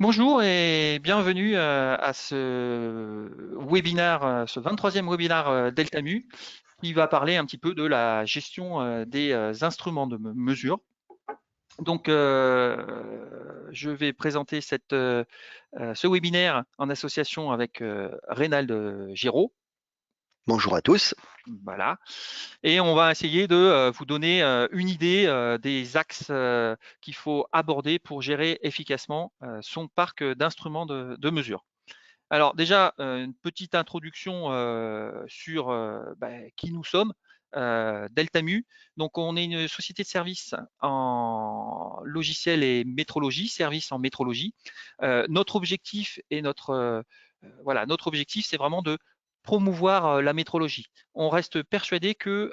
Bonjour et bienvenue à ce webinaire, ce 23e webinaire Deltamu qui va parler un petit peu de la gestion des instruments de mesure. Donc, je vais présenter ce webinaire en association avec Reynald Giraud. Bonjour à tous. Voilà. Et on va essayer de vous donner une idée des axes qu'il faut aborder pour gérer efficacement son parc d'instruments de mesure. Alors déjà, une petite introduction sur qui nous sommes. Deltamu. Donc on est une société de services en logiciel et métrologie, service en métrologie. Notre objectif et notre objectif, c'est vraiment de promouvoir la métrologie. On reste persuadé que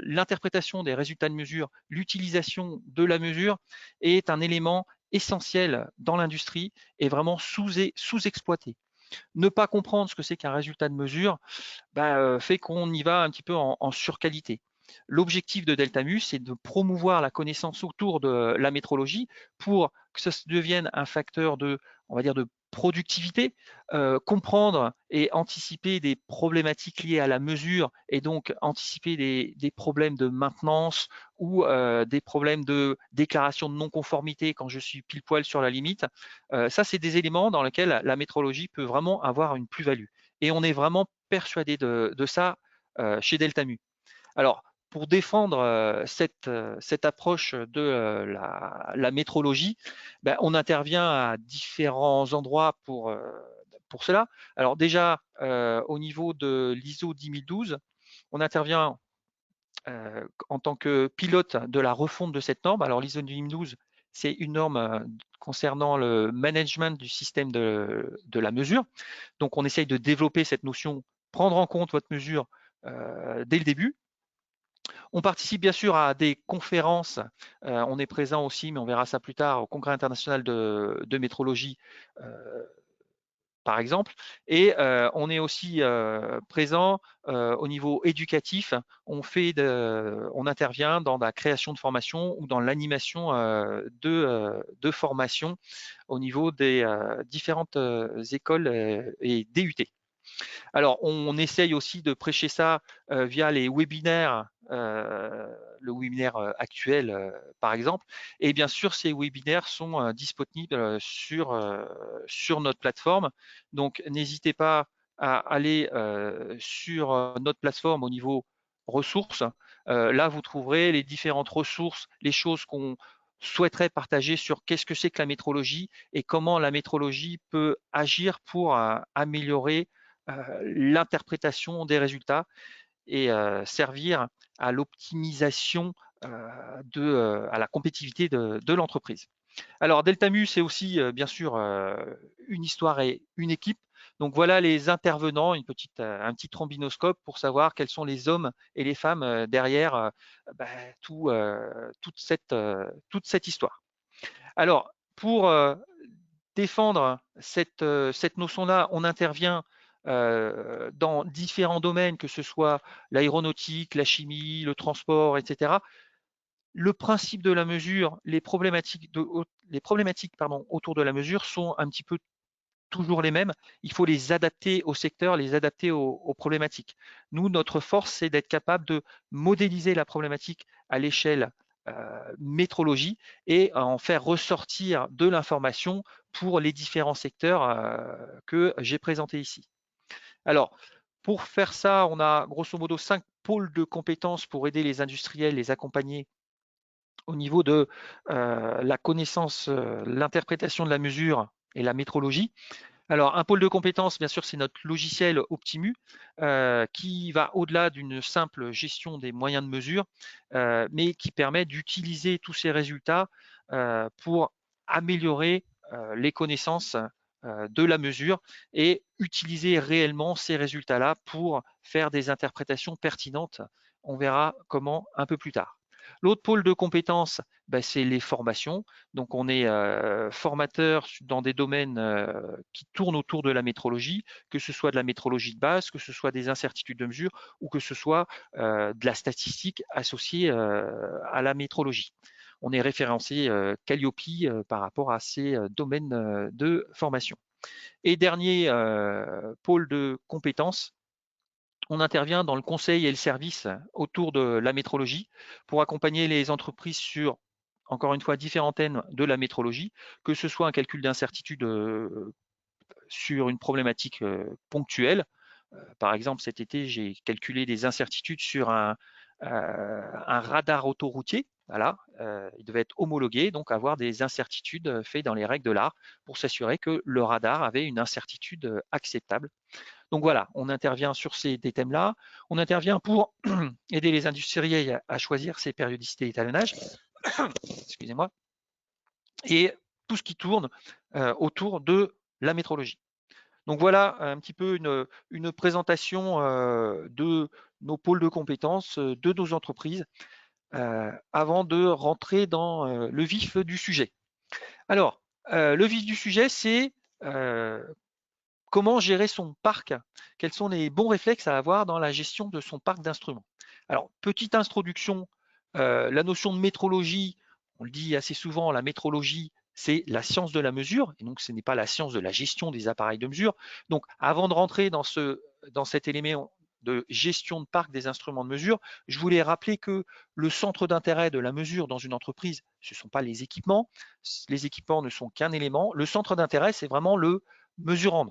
l'interprétation des résultats de mesure, l'utilisation de la mesure est un élément essentiel dans l'industrie et vraiment sous-exploité. Ne pas comprendre ce que c'est qu'un résultat de mesure fait qu'on y va un petit peu en surqualité. L'objectif de Deltamu, c'est de promouvoir la connaissance autour de la métrologie pour que ça devienne un facteur de, on va dire, de productivité, comprendre et anticiper des problématiques liées à la mesure et donc anticiper des problèmes de maintenance ou des problèmes de déclaration de non-conformité quand je suis pile poil sur la limite. Ça, c'est des éléments dans lesquels la métrologie peut vraiment avoir une plus-value. Et on est vraiment persuadé de ça chez Deltamu. Alors, pour défendre cette approche de la métrologie, on intervient à différents endroits pour cela. Alors déjà, au niveau de l'ISO 10012, on intervient en tant que pilote de la refonte de cette norme. Alors l'ISO 10012, c'est une norme concernant le management du système de la mesure. Donc on essaye de développer cette notion, prendre en compte votre mesure dès le début. On participe bien sûr à des conférences, on est présent aussi, mais on verra ça plus tard, au Congrès international de métrologie, par exemple, et on est aussi présent au niveau éducatif. On intervient dans la création de formations ou dans l'animation de formations au niveau des différentes écoles et DUT. Alors, on essaye aussi de prêcher ça via les webinaires, le webinaire actuel, par exemple. Et bien sûr, ces webinaires sont disponibles sur notre plateforme. Donc, n'hésitez pas à aller sur notre plateforme au niveau ressources. Là, vous trouverez les différentes ressources, les choses qu'on souhaiterait partager sur qu'est-ce que c'est que la métrologie et comment la métrologie peut agir pour améliorer l'interprétation des résultats et servir à l'optimisation à la compétitivité de l'entreprise. Alors Deltamu, c'est aussi bien sûr une histoire et une équipe. Donc voilà les intervenants, un petit trombinoscope pour savoir quels sont les hommes et les femmes derrière toute cette histoire. Alors pour défendre cette notion-là, on intervient dans différents domaines, que ce soit l'aéronautique, la chimie, le transport, etc. Le principe de la mesure, les problématiques autour de la mesure sont un petit peu toujours les mêmes. Il faut les adapter au secteur, les adapter aux problématiques. Nous, notre force, c'est d'être capable de modéliser la problématique à l'échelle métrologie et en faire ressortir de l'information pour les différents secteurs que j'ai présentés ici. Alors, pour faire ça, on a grosso modo 5 pôles de compétences pour aider les industriels, les accompagner au niveau de la connaissance, l'interprétation de la mesure et la métrologie. Alors, un pôle de compétences, bien sûr, c'est notre logiciel Optimu, qui va au-delà d'une simple gestion des moyens de mesure, mais qui permet d'utiliser tous ces résultats pour améliorer les connaissances de la mesure et utiliser réellement ces résultats-là pour faire des interprétations pertinentes. On verra comment un peu plus tard. L'autre pôle de compétences, c'est les formations. Donc, on est formateur dans des domaines qui tournent autour de la métrologie, que ce soit de la métrologie de base, que ce soit des incertitudes de mesure ou que ce soit de la statistique associée à la métrologie. on est référencé Calliope par rapport à ces domaines de formation. Et dernier pôle de compétences, on intervient dans le conseil et le service autour de la métrologie pour accompagner les entreprises sur, encore une fois, différents thèmes de la métrologie, que ce soit un calcul d'incertitude sur une problématique ponctuelle. Par exemple, cet été, j'ai calculé des incertitudes sur un radar autoroutier. Voilà, il devait être homologué, donc avoir des incertitudes faites dans les règles de l'art pour s'assurer que le radar avait une incertitude acceptable. Donc voilà, on intervient sur ces thèmes-là. On intervient pour aider les industriels à choisir ces périodicités d'étalonnage. Excusez-moi. Et tout ce qui tourne autour de la métrologie. Donc voilà un petit peu une présentation de nos pôles de compétences, de nos entreprises, avant de rentrer dans le vif du sujet. Alors, le vif du sujet, c'est comment gérer son parc, quels sont les bons réflexes à avoir dans la gestion de son parc d'instruments. Alors, petite introduction, la notion de métrologie, on le dit assez souvent, la métrologie, c'est la science de la mesure, et donc ce n'est pas la science de la gestion des appareils de mesure. Donc, avant de rentrer dans cet élément de gestion de parc des instruments de mesure, je voulais rappeler que le centre d'intérêt de la mesure dans une entreprise, ce ne sont pas les équipements ne sont qu'un élément. Le centre d'intérêt, c'est vraiment le mesurand.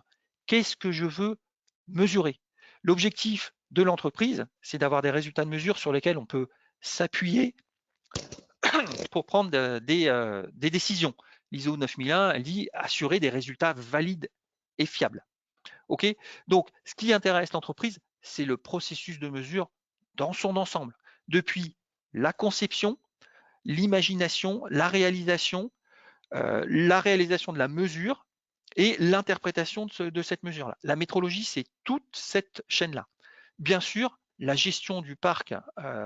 Qu'est-ce que je veux mesurer? L'objectif de l'entreprise, c'est d'avoir des résultats de mesure sur lesquels on peut s'appuyer pour prendre des décisions. L'ISO 9001, elle dit assurer des résultats valides et fiables. OK? Donc, ce qui intéresse l'entreprise, c'est le processus de mesure dans son ensemble, depuis la conception, l'imagination, la réalisation de la mesure et l'interprétation de cette mesure-là. La métrologie, c'est toute cette chaîne-là. Bien sûr, la gestion du parc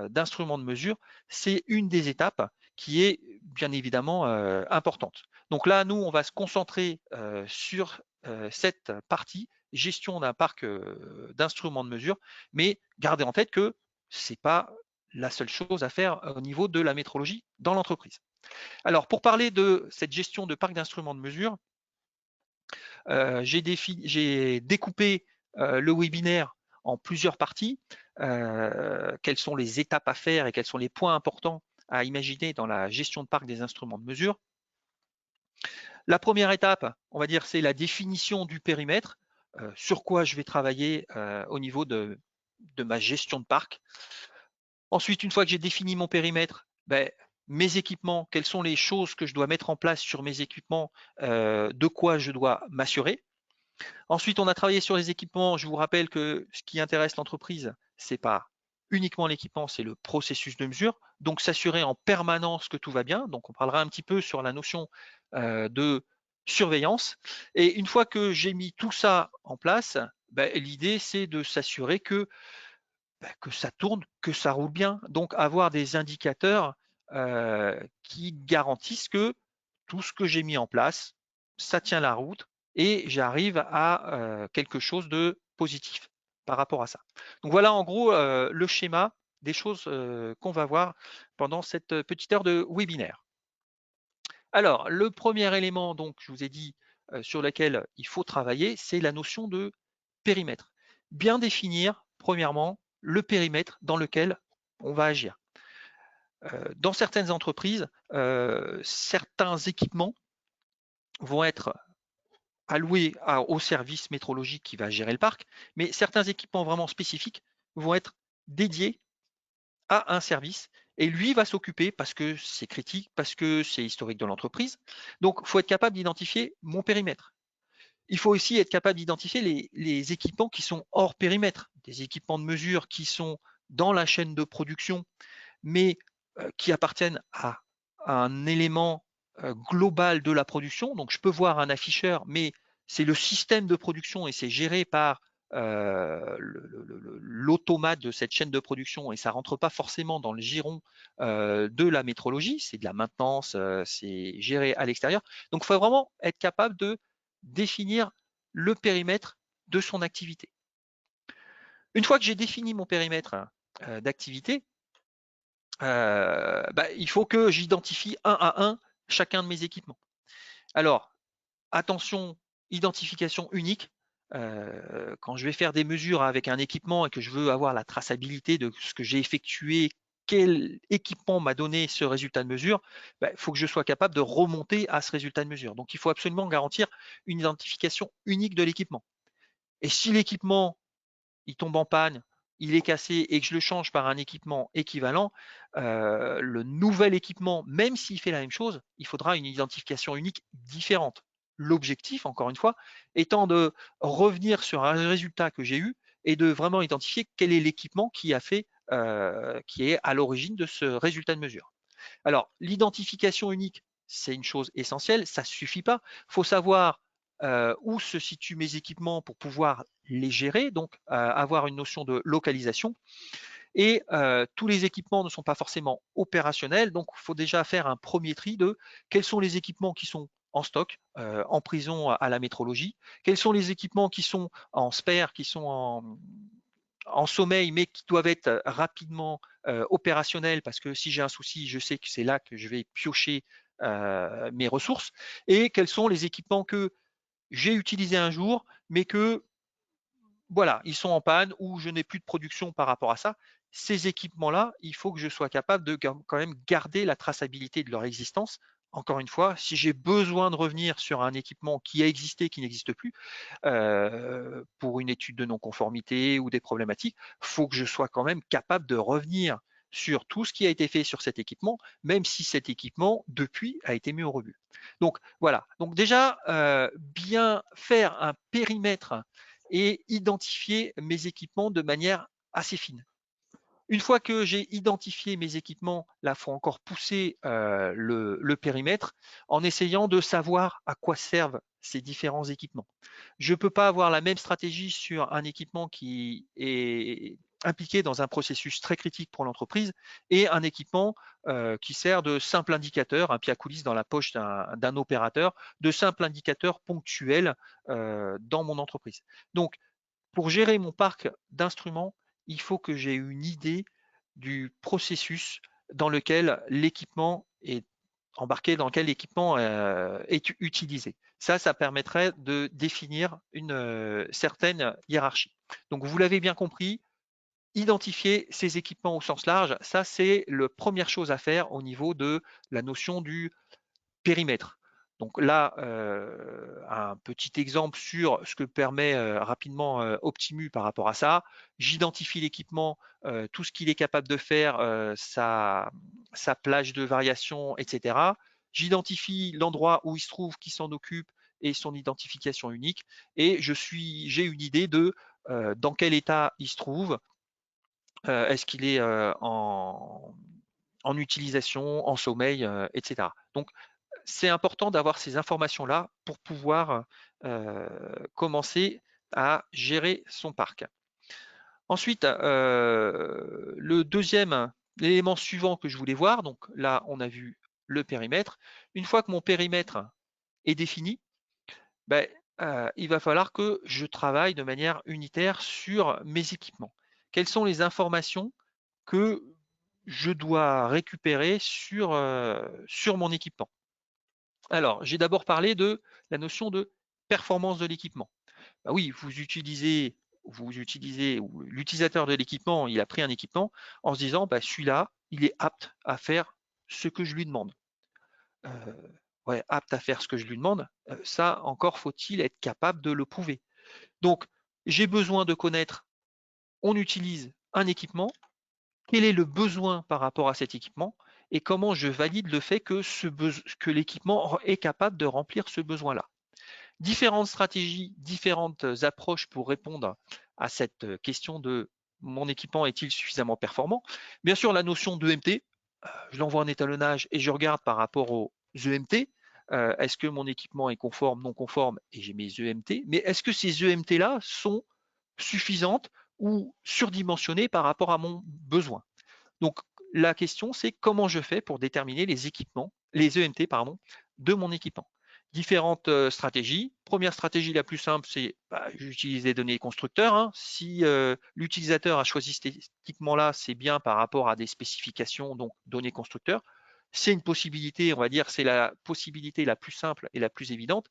d'instruments de mesure, c'est une des étapes qui est bien évidemment importante. Donc là, nous, on va se concentrer sur cette partie gestion d'un parc d'instruments de mesure, mais gardez en tête que ce n'est pas la seule chose à faire au niveau de la métrologie dans l'entreprise. Alors, pour parler de cette gestion de parc d'instruments de mesure, j'ai découpé le webinaire en plusieurs parties. Quelles sont les étapes à faire et quels sont les points importants à imaginer dans la gestion de parc des instruments de mesure. La première étape, on va dire, c'est la définition du périmètre, sur quoi je vais travailler au niveau de ma gestion de parc. Ensuite, une fois que j'ai défini mon périmètre, mes équipements, quelles sont les choses que je dois mettre en place sur mes équipements, de quoi je dois m'assurer. Ensuite, on a travaillé sur les équipements. Je vous rappelle que ce qui intéresse l'entreprise, ce n'est pas uniquement l'équipement, c'est le processus de mesure. Donc, s'assurer en permanence que tout va bien. Donc, on parlera un petit peu sur la notion de surveillance. Et une fois que j'ai mis tout ça en place, l'idée, c'est de s'assurer que ça tourne, que ça roule bien. Donc, avoir des indicateurs qui garantissent que tout ce que j'ai mis en place, ça tient la route et j'arrive à quelque chose de positif par rapport à ça. Donc, voilà en gros le schéma des choses qu'on va voir pendant cette petite heure de webinaire. Alors, le premier élément, donc, je vous ai dit, sur lequel il faut travailler, c'est la notion de périmètre. Bien définir, premièrement, le périmètre dans lequel on va agir. Dans certaines entreprises, certains équipements vont être alloués au service métrologique qui va gérer le parc, mais certains équipements vraiment spécifiques vont être dédiés à un service et lui va s'occuper parce que c'est critique, parce que c'est historique de l'entreprise. Donc, il faut être capable d'identifier mon périmètre. Il faut aussi être capable d'identifier les équipements qui sont hors périmètre, des équipements de mesure qui sont dans la chaîne de production, mais qui appartiennent à un élément global de la production. Donc, je peux voir un afficheur, mais c'est le système de production et c'est géré par l'automate de cette chaîne de production et ça ne rentre pas forcément dans le giron de la métrologie, c'est de la maintenance, c'est géré à l'extérieur. Donc, il faut vraiment être capable de définir le périmètre de son activité. Une fois que j'ai défini mon périmètre d'activité, il faut que j'identifie un à un chacun de mes équipements. Alors, attention, identification unique. Quand je vais faire des mesures avec un équipement et que je veux avoir la traçabilité de ce que j'ai effectué, quel équipement m'a donné ce résultat de mesure, il faut que je sois capable de remonter à ce résultat de mesure. Donc, il faut absolument garantir une identification unique de l'équipement. Et si l'équipement il tombe en panne, il est cassé et que je le change par un équipement équivalent, le nouvel équipement, même s'il fait la même chose, il faudra une identification unique différente. L'objectif, encore une fois, étant de revenir sur un résultat que j'ai eu et de vraiment identifier quel est l'équipement qui qui est à l'origine de ce résultat de mesure. Alors, l'identification unique, c'est une chose essentielle, ça ne suffit pas. Il faut savoir où se situent mes équipements pour pouvoir les gérer, donc avoir une notion de localisation. Et tous les équipements ne sont pas forcément opérationnels, donc il faut déjà faire un premier tri de quels sont les équipements qui sont en stock, en prison à la métrologie, quels sont les équipements qui sont en spare, qui sont en sommeil, mais qui doivent être rapidement opérationnels parce que si j'ai un souci, je sais que c'est là que je vais piocher mes ressources. Et quels sont les équipements que j'ai utilisés un jour, mais que voilà, ils sont en panne ou je n'ai plus de production par rapport à ça. Ces équipements-là, il faut que je sois capable de quand même garder la traçabilité de leur existence. Encore une fois, si j'ai besoin de revenir sur un équipement qui a existé, qui n'existe plus, pour une étude de non-conformité ou des problématiques, il faut que je sois quand même capable de revenir sur tout ce qui a été fait sur cet équipement, même si cet équipement, depuis, a été mis au rebut. Donc voilà, donc déjà, bien faire un périmètre et identifier mes équipements de manière assez fine. Une fois que j'ai identifié mes équipements, là, il faut encore pousser le périmètre en essayant de savoir à quoi servent ces différents équipements. Je ne peux pas avoir la même stratégie sur un équipement qui est impliqué dans un processus très critique pour l'entreprise et un équipement qui sert de simple indicateur, un pied à coulisses dans la poche d'un opérateur, de simple indicateur ponctuel dans mon entreprise. Donc, pour gérer mon parc d'instruments, il faut que j'ai une idée du processus dans lequel l'équipement est embarqué, dans lequel l'équipement est utilisé. Ça permettrait de définir une certaine hiérarchie. Donc, vous l'avez bien compris, identifier ces équipements au sens large, ça c'est la première chose à faire au niveau de la notion du périmètre. Donc là, un petit exemple sur ce que permet rapidement Optimu par rapport à ça. J'identifie l'équipement, tout ce qu'il est capable de faire, sa plage de variation, etc. J'identifie l'endroit où il se trouve, qui s'en occupe et son identification unique. Et j'ai une idée de dans quel état il se trouve. Est-ce qu'il est en utilisation, en sommeil, etc. Donc, c'est important d'avoir ces informations-là pour pouvoir commencer à gérer son parc. Ensuite, le deuxième, l'élément suivant que je voulais voir, donc là, on a vu le périmètre. Une fois que mon périmètre est défini, ben, il va falloir que je travaille de manière unitaire sur mes équipements. Quelles sont les informations que je dois récupérer sur mon équipement? Alors, j'ai d'abord parlé de la notion de performance de l'équipement. Bah oui, ou l'utilisateur de l'équipement, il a pris un équipement en se disant, bah, celui-là, il est apte à faire ce que je lui demande. Ouais, apte à faire ce que je lui demande, ça encore faut-il être capable de le prouver. Donc, j'ai besoin de connaître, on utilise un équipement, quel est le besoin par rapport à cet équipement et comment je valide le fait que l'équipement est capable de remplir ce besoin-là. Différentes stratégies, différentes approches pour répondre à cette question de mon équipement est-il suffisamment performant? Bien sûr, la notion d'EMT, je l'envoie en étalonnage et je regarde par rapport aux EMT. Est-ce que mon équipement est conforme, non conforme? Et j'ai mes EMT. Mais est-ce que ces EMT-là sont suffisantes ou surdimensionnées par rapport à mon besoin? Donc, la question, c'est comment je fais pour déterminer les EMT, pardon, de mon équipement. différentes stratégies. Première stratégie la plus simple, c'est j'utilise les données constructeurs. Hein. Si l'utilisateur a choisi cet équipement-là, c'est bien par rapport à des spécifications, donc données constructeurs. C'est une possibilité, on va dire, c'est la possibilité la plus simple et la plus évidente.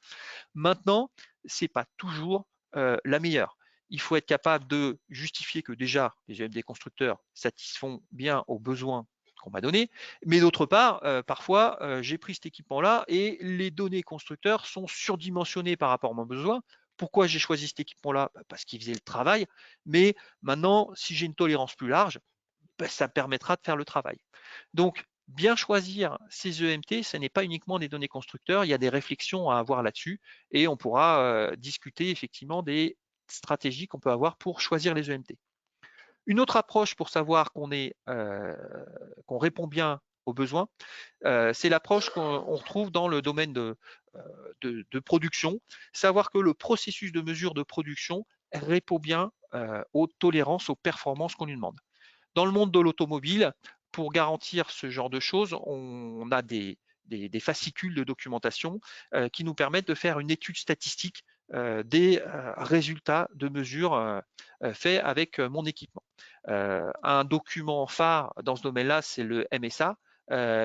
Maintenant, c'est pas toujours la meilleure. Il faut être capable de justifier que déjà les EMD constructeurs satisfont bien aux besoins qu'on m'a donné, mais d'autre part, parfois j'ai pris cet équipement-là et les données constructeurs sont surdimensionnées par rapport à mon besoin. Pourquoi j'ai choisi cet équipement-là? Parce qu'il faisait le travail, mais maintenant, si j'ai une tolérance plus large, ça me permettra de faire le travail. Donc, bien choisir ces EMT, ce n'est pas uniquement des données constructeurs, il y a des réflexions à avoir là-dessus et on pourra discuter effectivement des stratégies qu'on peut avoir pour choisir les EMT. Une autre approche pour savoir qu'on répond bien aux besoins, c'est l'approche qu'on retrouve dans le domaine de production, savoir que le processus de mesure de production répond bien aux tolérances, aux performances qu'on lui demande. Dans le monde de l'automobile, pour garantir ce genre de choses, on a des fascicules de documentation qui nous permettent de faire une étude statistique des résultats de mesures faits avec mon équipement. Un document phare dans ce domaine-là, c'est le MSA,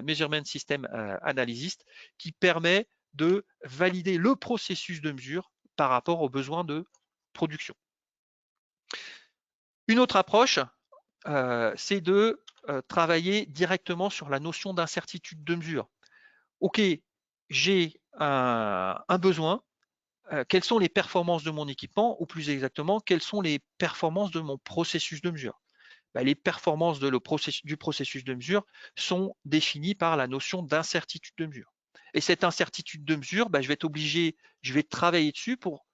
Measurement System Analysis, qui permet de valider le processus de mesure par rapport aux besoins de production. Une autre approche, c'est de travailler directement sur la notion d'incertitude de mesure. OK, j'ai un besoin, quelles sont les performances de mon équipement, ou plus exactement, quelles sont les performances de mon processus de mesure? Les performances du processus de mesure sont définies par la notion d'incertitude de mesure. Et cette incertitude de mesure, je vais travailler dessus pour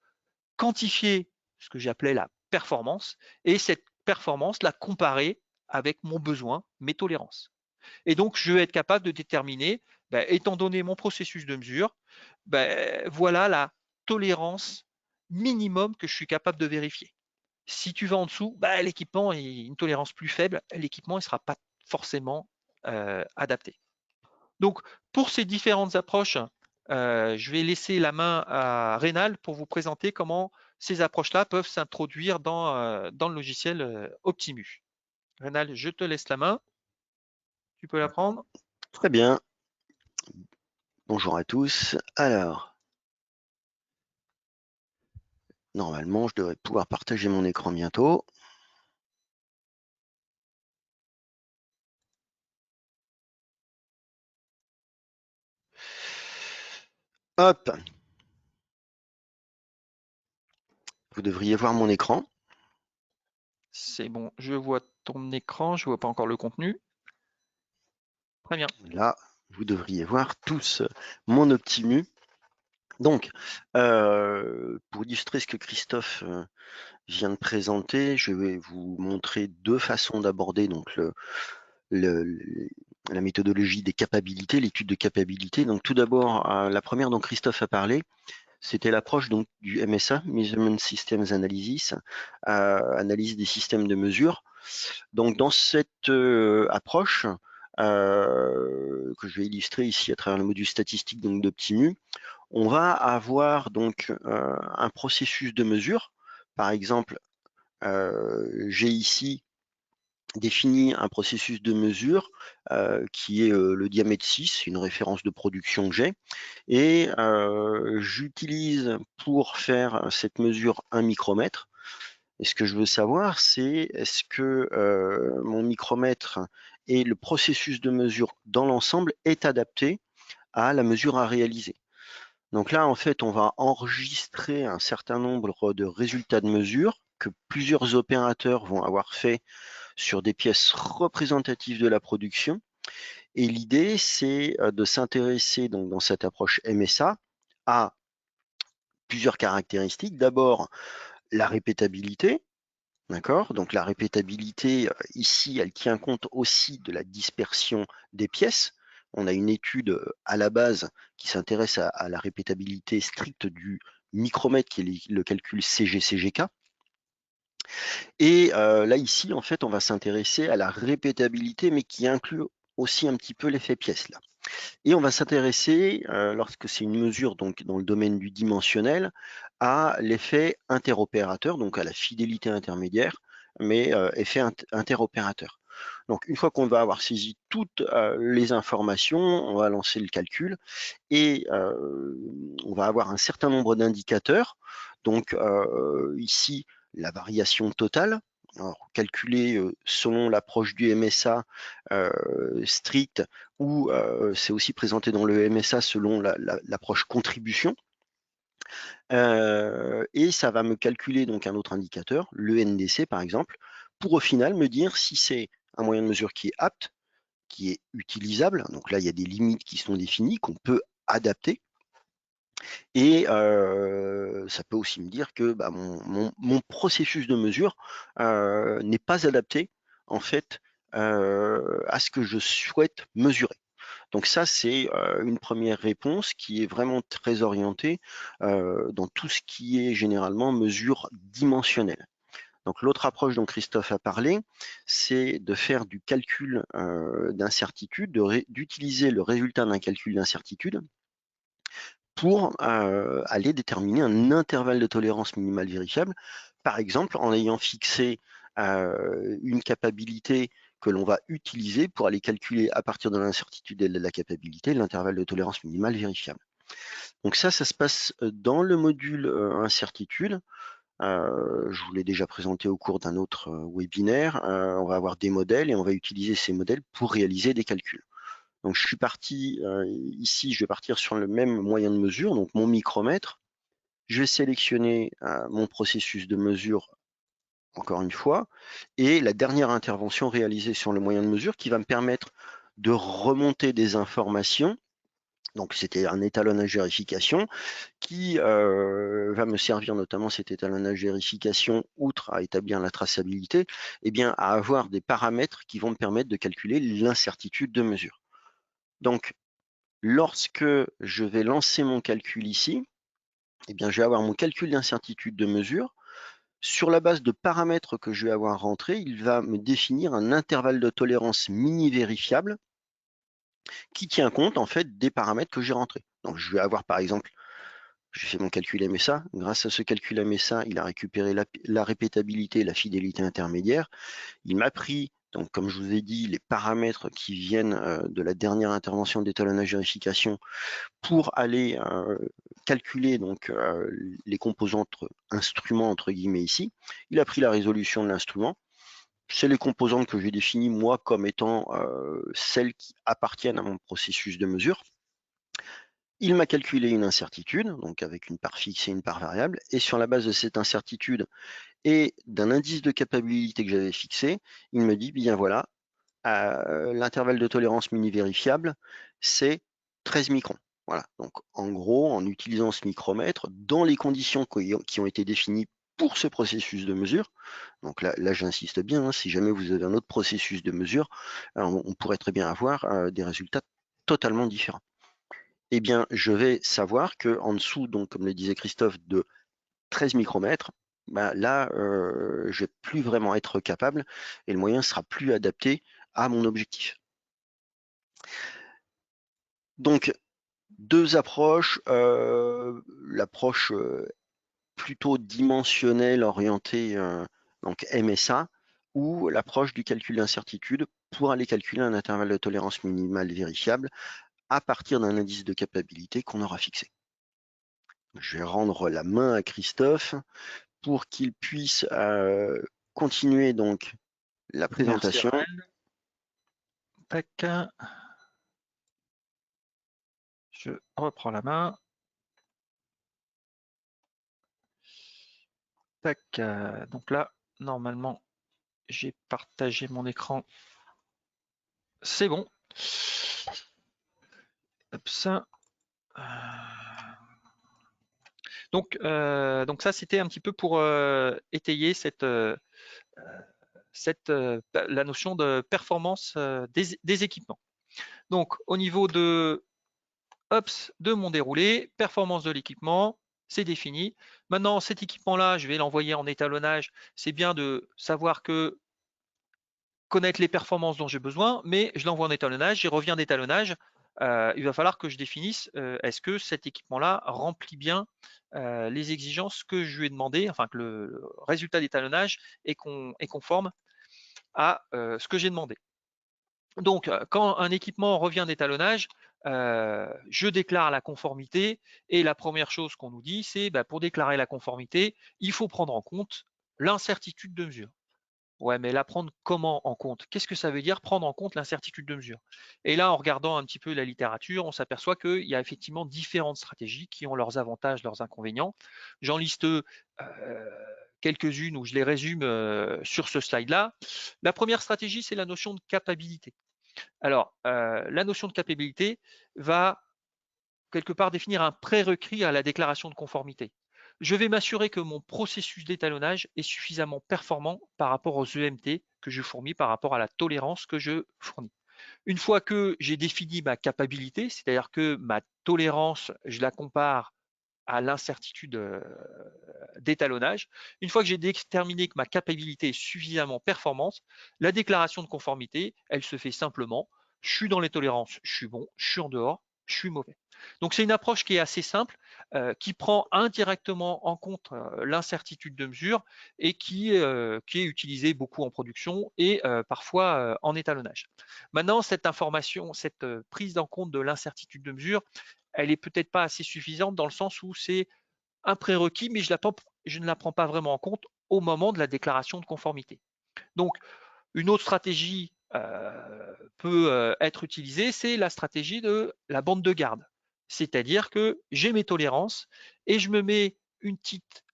quantifier ce que j'appelais la performance, et cette performance, la comparer avec mon besoin, mes tolérances. Et donc, je vais être capable de déterminer, étant donné mon processus de mesure, voilà la tolérance minimum que je suis capable de vérifier. Si tu vas en dessous, l'équipement est une tolérance plus faible, l'équipement ne sera pas forcément adapté. Donc, pour ces différentes approches, je vais laisser la main à Rénal pour vous présenter comment ces approches-là peuvent s'introduire dans le logiciel Optimus. Rénal, je te laisse la main. Tu peux la prendre. Très bien. Bonjour à tous. Alors, normalement, je devrais pouvoir partager mon écran bientôt. Hop. Vous devriez voir mon écran. C'est bon, je vois ton écran, je ne vois pas encore le contenu. Très bien. Là, vous devriez voir tous mon Optimus. Donc, pour illustrer ce que Christophe vient de présenter, je vais vous montrer deux façons d'aborder donc la méthodologie des capacités, l'étude de capacités. Donc, tout d'abord, la première dont Christophe a parlé, c'était l'approche donc du MSA, Measurement Systems Analysis, analyse des systèmes de mesure. Donc, dans cette approche, que je vais illustrer ici à travers le module statistique d'Optimus, on va avoir donc un processus de mesure. Par exemple, j'ai ici défini un processus de mesure qui est le diamètre 6, une référence de production que j'ai, et j'utilise pour faire cette mesure un micromètre. Et ce que je veux savoir, c'est est-ce que mon micromètre et le processus de mesure dans l'ensemble est adapté à la mesure à réaliser. Donc là, en fait, on va enregistrer un certain nombre de résultats de mesure que plusieurs opérateurs vont avoir fait sur des pièces représentatives de la production. Et l'idée, c'est de s'intéresser donc dans cette approche MSA à plusieurs caractéristiques. D'abord, la répétabilité. D'accord? Donc la répétabilité, ici, elle tient compte aussi de la dispersion des pièces. On a une étude à la base qui s'intéresse à la répétabilité stricte du micromètre, qui est le calcul CG-CGK. Et là, ici, en fait, on va s'intéresser à la répétabilité, mais qui inclut aussi un petit peu l'effet pièce, là. Et on va s'intéresser, lorsque c'est une mesure donc dans le domaine du dimensionnel, à l'effet interopérateur, donc à la fidélité intermédiaire, mais effet interopérateur. Donc une fois qu'on va avoir saisi toutes les informations, on va lancer le calcul et on va avoir un certain nombre d'indicateurs. Donc ici, la variation totale, alors, calculée selon l'approche du MSA strict, ou c'est aussi présenté dans le MSA selon l'approche contribution. Et ça va me calculer donc un autre indicateur, le NDC par exemple, pour au final me dire si c'est un moyen de mesure qui est apte, qui est utilisable. Donc là, il y a des limites qui sont définies, qu'on peut adapter. Et ça peut aussi me dire que bah, mon processus de mesure n'est pas adapté en fait à ce que je souhaite mesurer. Donc ça, c'est une première réponse qui est vraiment très orientée dans tout ce qui est généralement mesure dimensionnelle. Donc l'autre approche dont Christophe a parlé, c'est de faire du calcul d'incertitude, d'utiliser le résultat d'un calcul d'incertitude pour aller déterminer un intervalle de tolérance minimale vérifiable, par exemple en ayant fixé une capacité que l'on va utiliser pour aller calculer à partir de l'incertitude et de la capacité l'intervalle de tolérance minimale vérifiable. Donc ça se passe dans le module incertitude. Je vous l'ai déjà présenté au cours d'un autre webinaire. On va avoir des modèles et on va utiliser ces modèles pour réaliser des calculs. Donc je suis parti ici, je vais partir sur le même moyen de mesure, donc mon micromètre. Je vais sélectionner mon processus de mesure encore une fois, et la dernière intervention réalisée sur le moyen de mesure qui va me permettre de remonter des informations. Donc c'était un étalonnage vérification qui va me servir notamment cet étalonnage vérification, outre à établir la traçabilité, eh bien à avoir des paramètres qui vont me permettre de calculer l'incertitude de mesure. Donc lorsque je vais lancer mon calcul ici, eh bien je vais avoir mon calcul d'incertitude de mesure. Sur la base de paramètres que je vais avoir rentrés, il va me définir un intervalle de tolérance mini-vérifiable qui tient compte en fait des paramètres que j'ai rentrés. Donc je vais avoir par exemple, j'ai fait mon calcul MSA. Grâce à ce calcul MSA, il a récupéré la répétabilité et la fidélité intermédiaire. Il m'a pris, donc comme je vous ai dit, les paramètres qui viennent de la dernière intervention d'étalonnage vérification pour aller calculer donc les composantes instruments entre guillemets ici. Il a pris la résolution de l'instrument. C'est les composantes que j'ai définies moi comme étant celles qui appartiennent à mon processus de mesure. Il m'a calculé une incertitude, donc avec une part fixe et une part variable, et sur la base de cette incertitude et d'un indice de capacité que j'avais fixé, il me dit, bien voilà, l'intervalle de tolérance mini-vérifiable, c'est 13 microns. Voilà, donc en gros, en utilisant ce micromètre, dans les conditions qui ont été définies pour ce processus de mesure, donc là j'insiste bien, hein, si jamais vous avez un autre processus de mesure, on pourrait très bien avoir des résultats totalement différents. Eh bien, je vais savoir que en dessous, donc comme le disait Christophe, de 13 micromètres, bah, là, je vais plus vraiment être capable et le moyen sera plus adapté à mon objectif. Donc, deux approches, l'approche plutôt dimensionnelle orientée donc MSA ou l'approche du calcul d'incertitude pour aller calculer un intervalle de tolérance minimale vérifiable à partir d'un indice de capacité qu'on aura fixé. Je vais rendre la main à Christophe pour qu'il puisse continuer donc la Merci présentation. Raphaël. Tac. Je reprends la main. Tac. Donc là, normalement, j'ai partagé mon écran. C'est bon. Hop, ça. Donc ça, c'était un petit peu pour étayer la notion de performance des équipements. Donc, au niveau de mon déroulé, performance de l'équipement, c'est défini. Maintenant, cet équipement-là, je vais l'envoyer en étalonnage. C'est bien de savoir que connaître les performances dont j'ai besoin, mais je l'envoie en étalonnage, j'y reviens d'étalonnage il va falloir que je définisse est-ce que cet équipement-là remplit bien les exigences que je lui ai demandé, enfin que le résultat d'étalonnage est conforme à ce que j'ai demandé. Donc, quand un équipement revient d'étalonnage, je déclare la conformité et la première chose qu'on nous dit, c'est pour déclarer la conformité, il faut prendre en compte l'incertitude de mesure. Ouais, mais la prendre comment en compte? Qu'est-ce que ça veut dire prendre en compte l'incertitude de mesure? Et là, en regardant un petit peu la littérature, on s'aperçoit qu'il y a effectivement différentes stratégies qui ont leurs avantages, leurs inconvénients. J'en liste quelques-unes où je les résume sur ce slide-là. La première stratégie, c'est la notion de capabilité. Alors, la notion de capabilité va quelque part définir un prérequis à la déclaration de conformité. Je vais m'assurer que mon processus d'étalonnage est suffisamment performant par rapport aux EMT que je fournis, par rapport à la tolérance que je fournis. Une fois que j'ai défini ma capabilité, c'est-à-dire que ma tolérance, je la compare à l'incertitude d'étalonnage. Une fois que j'ai déterminé que ma capabilité est suffisamment performante, la déclaration de conformité, elle se fait simplement. Je suis dans les tolérances, je suis bon, je suis en dehors, je suis mauvais. Donc c'est une approche qui est assez simple, qui prend indirectement en compte l'incertitude de mesure et qui est utilisée beaucoup en production et parfois en étalonnage. Maintenant, cette information, cette prise en compte de l'incertitude de mesure, elle est peut-être pas assez suffisante dans le sens où c'est un prérequis, mais je ne la prends pas vraiment en compte au moment de la déclaration de conformité. Donc, une autre stratégie peut être utilisée, c'est la stratégie de la bande de garde. C'est-à-dire que j'ai mes tolérances et je me mets une petite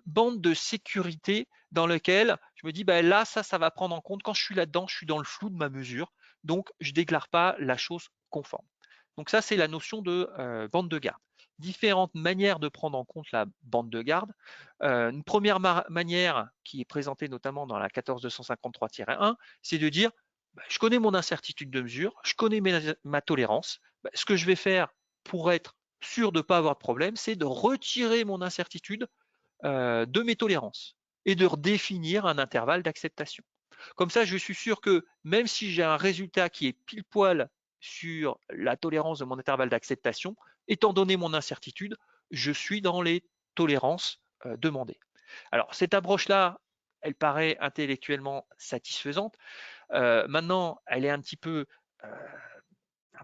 bande de sécurité dans laquelle je me dis là, ça va prendre en compte. Quand je suis là-dedans, je suis dans le flou de ma mesure. Donc, je ne déclare pas la chose conforme. Donc ça, c'est la notion de bande de garde. Différentes manières de prendre en compte la bande de garde. Une première manière qui est présentée notamment dans la 14253-1, c'est de dire je connais mon incertitude de mesure, je connais ma tolérance. Ce que je vais faire pour être sûr de ne pas avoir de problème, c'est de retirer mon incertitude de mes tolérances et de redéfinir un intervalle d'acceptation. Comme ça, je suis sûr que même si j'ai un résultat qui est pile poil sur la tolérance de mon intervalle d'acceptation, étant donné mon incertitude, je suis dans les tolérances demandées. Alors, cette approche-là, elle paraît intellectuellement satisfaisante. Maintenant, elle est un peu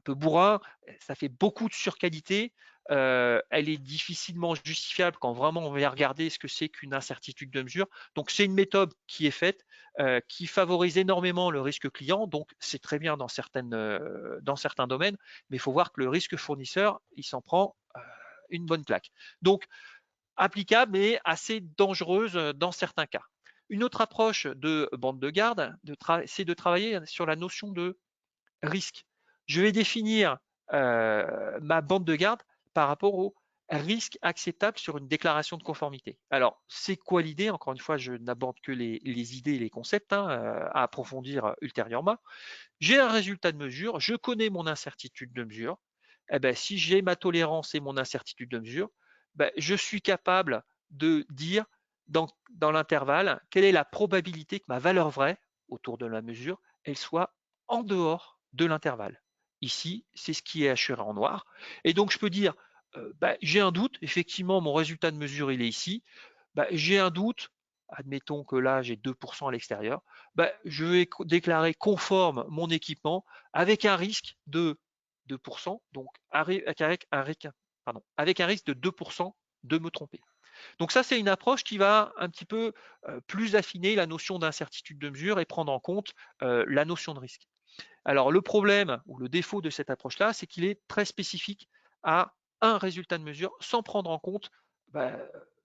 bourrin, ça fait beaucoup de surqualité, elle est difficilement justifiable quand vraiment on va regarder ce que c'est qu'une incertitude de mesure. Donc c'est une méthode qui est faite, qui favorise énormément le risque client, donc c'est très bien dans certains domaines, mais il faut voir que le risque fournisseur, il s'en prend une bonne claque. Donc applicable mais assez dangereuse dans certains cas. Une autre approche de bande de garde, c'est de travailler sur la notion de risque. Je vais définir ma bande de garde par rapport au risque acceptable sur une déclaration de conformité. Alors, c'est quoi l'idée? Encore une fois, je n'aborde que les idées et les concepts à approfondir ultérieurement. J'ai un résultat de mesure, je connais mon incertitude de mesure. Eh ben, si j'ai ma tolérance et mon incertitude de mesure, je suis capable de dire dans l'intervalle quelle est la probabilité que ma valeur vraie autour de la mesure, elle soit en dehors de l'intervalle. Ici, c'est ce qui est assuré en noir. Et donc, je peux dire, j'ai un doute, effectivement, mon résultat de mesure, il est ici. J'ai un doute, admettons que là, j'ai 2% à l'extérieur, je vais déclarer conforme mon équipement avec un risque de 2%, donc avec un risque de 2% de me tromper. Donc ça, c'est une approche qui va un petit peu plus affiner la notion d'incertitude de mesure et prendre en compte la notion de risque. Alors le problème ou le défaut de cette approche-là, c'est qu'il est très spécifique à un résultat de mesure sans prendre en compte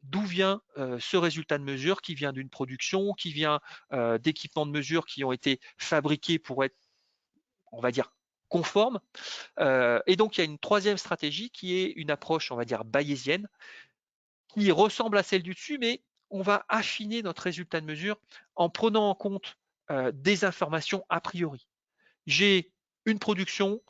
d'où vient ce résultat de mesure qui vient d'une production, qui vient d'équipements de mesure qui ont été fabriqués pour être, on va dire, conformes. Et donc il y a une troisième stratégie qui est une approche, on va dire, bayésienne, qui ressemble à celle du dessus, mais on va affiner notre résultat de mesure en prenant en compte des informations a priori. J'ai une production,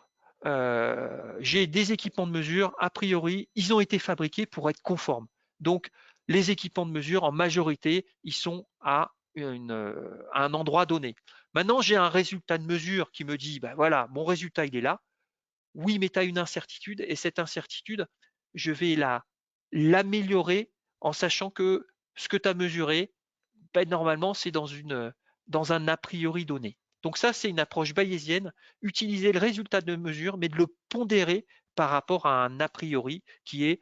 j'ai des équipements de mesure, a priori, ils ont été fabriqués pour être conformes. Donc, les équipements de mesure, en majorité, ils sont à un endroit donné. Maintenant, j'ai un résultat de mesure qui me dit, voilà, mon résultat, il est là. oui, mais tu as une incertitude et cette incertitude, je vais l'améliorer en sachant que ce que tu as mesuré, ben, normalement, c'est dans un a priori donné. Donc ça, c'est une approche bayésienne, utiliser le résultat de mesure, mais de le pondérer par rapport à un a priori qui est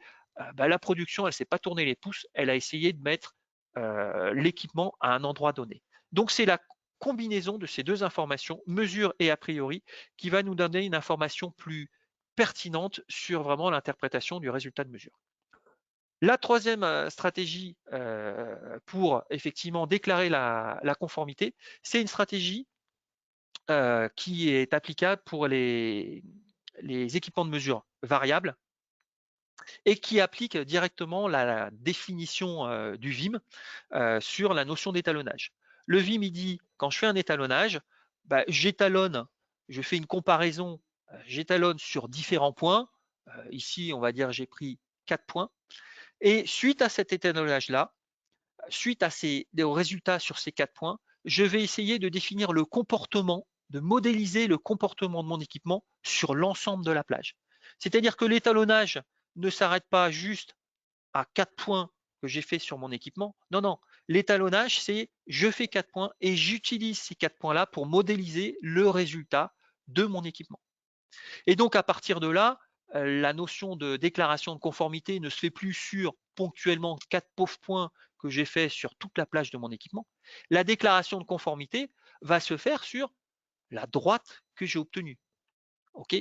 ben, la production, elle ne s'est pas tourné les pouces, elle a essayé de mettre l'équipement à un endroit donné. Donc c'est la combinaison de ces deux informations, mesure et a priori, qui va nous donner une information plus pertinente sur vraiment l'interprétation du résultat de mesure. La troisième stratégie pour effectivement déclarer la conformité, c'est une stratégie qui est applicable pour les équipements de mesure variables et qui applique directement la définition du VIM sur la notion d'étalonnage. Le VIM, il dit, quand je fais un étalonnage, bah, j'étalonne, je fais une comparaison, j'étalonne sur différents points. Ici, on va dire j'ai pris 4 points. Et suite à cet étalonnage-là, suite aux résultats sur ces 4 points, je vais essayer de définir le comportement, de modéliser le comportement de mon équipement sur l'ensemble de la plage. C'est-à-dire que l'étalonnage ne s'arrête pas juste à 4 points que j'ai fait sur mon équipement. Non, non. L'étalonnage, c'est je fais 4 points et j'utilise ces 4 points-là pour modéliser le résultat de mon équipement. Et donc, à partir de là, la notion de déclaration de conformité ne se fait plus sur ponctuellement 4 pauvres points que j'ai fait sur toute la plage de mon équipement. La déclaration de conformité va se faire sur la droite que j'ai obtenue. OK ?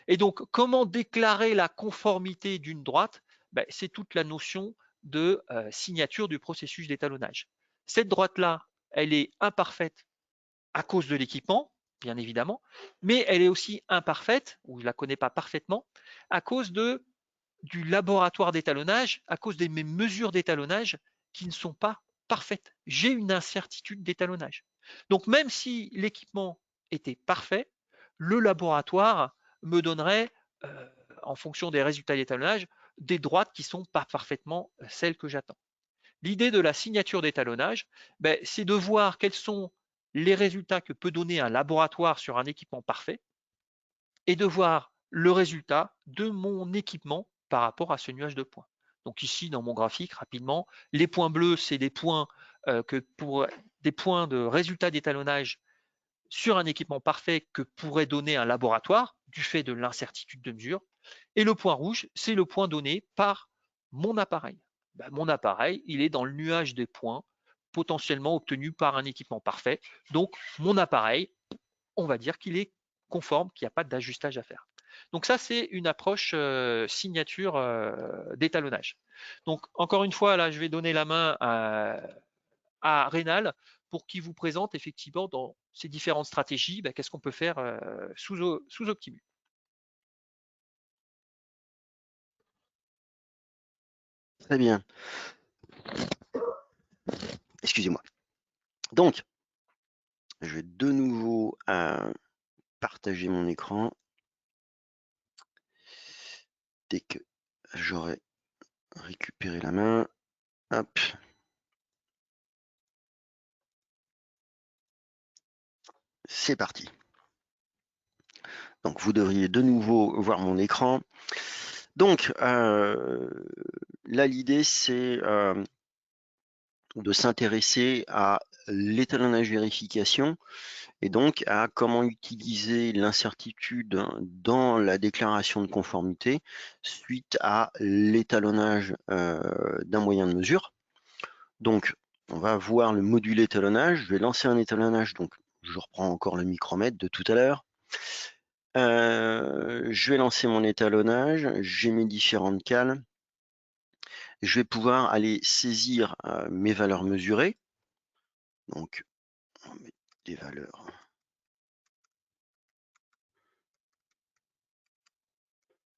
Et donc, comment déclarer la conformité d'une droite? Ben, c'est toute la notion de signature du processus d'étalonnage. Cette droite-là, elle est imparfaite à cause de l'équipement, bien évidemment, mais elle est aussi imparfaite, ou je ne la connais pas parfaitement, à cause du laboratoire d'étalonnage, à cause de mes mesures d'étalonnage qui ne sont pas parfaites. J'ai une incertitude d'étalonnage. Donc même si l'équipement était parfait, le laboratoire me donnerait, en fonction des résultats d'étalonnage, des droites qui ne sont pas parfaitement celles que j'attends. L'idée de la signature d'étalonnage, ben, c'est de voir quels sont les résultats que peut donner un laboratoire sur un équipement parfait et de voir le résultat de mon équipement par rapport à ce nuage de points. Donc ici, dans mon graphique, rapidement, les points bleus, c'est des points des points de résultats d'étalonnage sur un équipement parfait que pourrait donner un laboratoire du fait de l'incertitude de mesure. Et le point rouge, c'est le point donné par mon appareil. Ben, mon appareil, il est dans le nuage des points potentiellement obtenus par un équipement parfait. Donc, mon appareil, on va dire qu'il est conforme, qu'il n'y a pas d'ajustage à faire. Donc ça, c'est une approche signature d'étalonnage. Donc, encore une fois, là, je vais donner la main à Rénal pour qu'il vous présente effectivement dans ces différentes stratégies, ben, qu'est-ce qu'on peut faire sous Optimus. Très bien. Excusez-moi. Donc, je vais de nouveau partager mon écran dès que j'aurai récupéré la main. Hop. C'est parti. Donc, vous devriez de nouveau voir mon écran. Donc, là, l'idée, c'est de s'intéresser à l'étalonnage vérification et donc à comment utiliser l'incertitude dans la déclaration de conformité suite à l'étalonnage d'un moyen de mesure. Donc, on va voir le module étalonnage. Je vais lancer un étalonnage, donc je reprends encore le micromètre de tout à l'heure. Je vais lancer mon étalonnage, j'ai mes différentes cales. Je vais pouvoir aller saisir mes valeurs mesurées. Donc, on met des valeurs.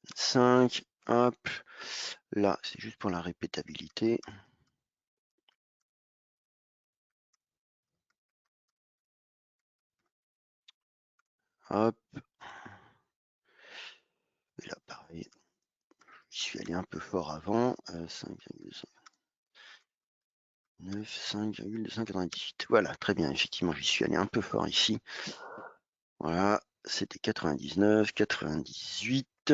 « 5, hop, là, c'est juste pour la répétabilité. Hop. Et là, pareil, je suis allé un peu fort avant. 5,298. Voilà, très bien, effectivement, j'y suis allé un peu fort ici. Voilà, c'était 99, 98,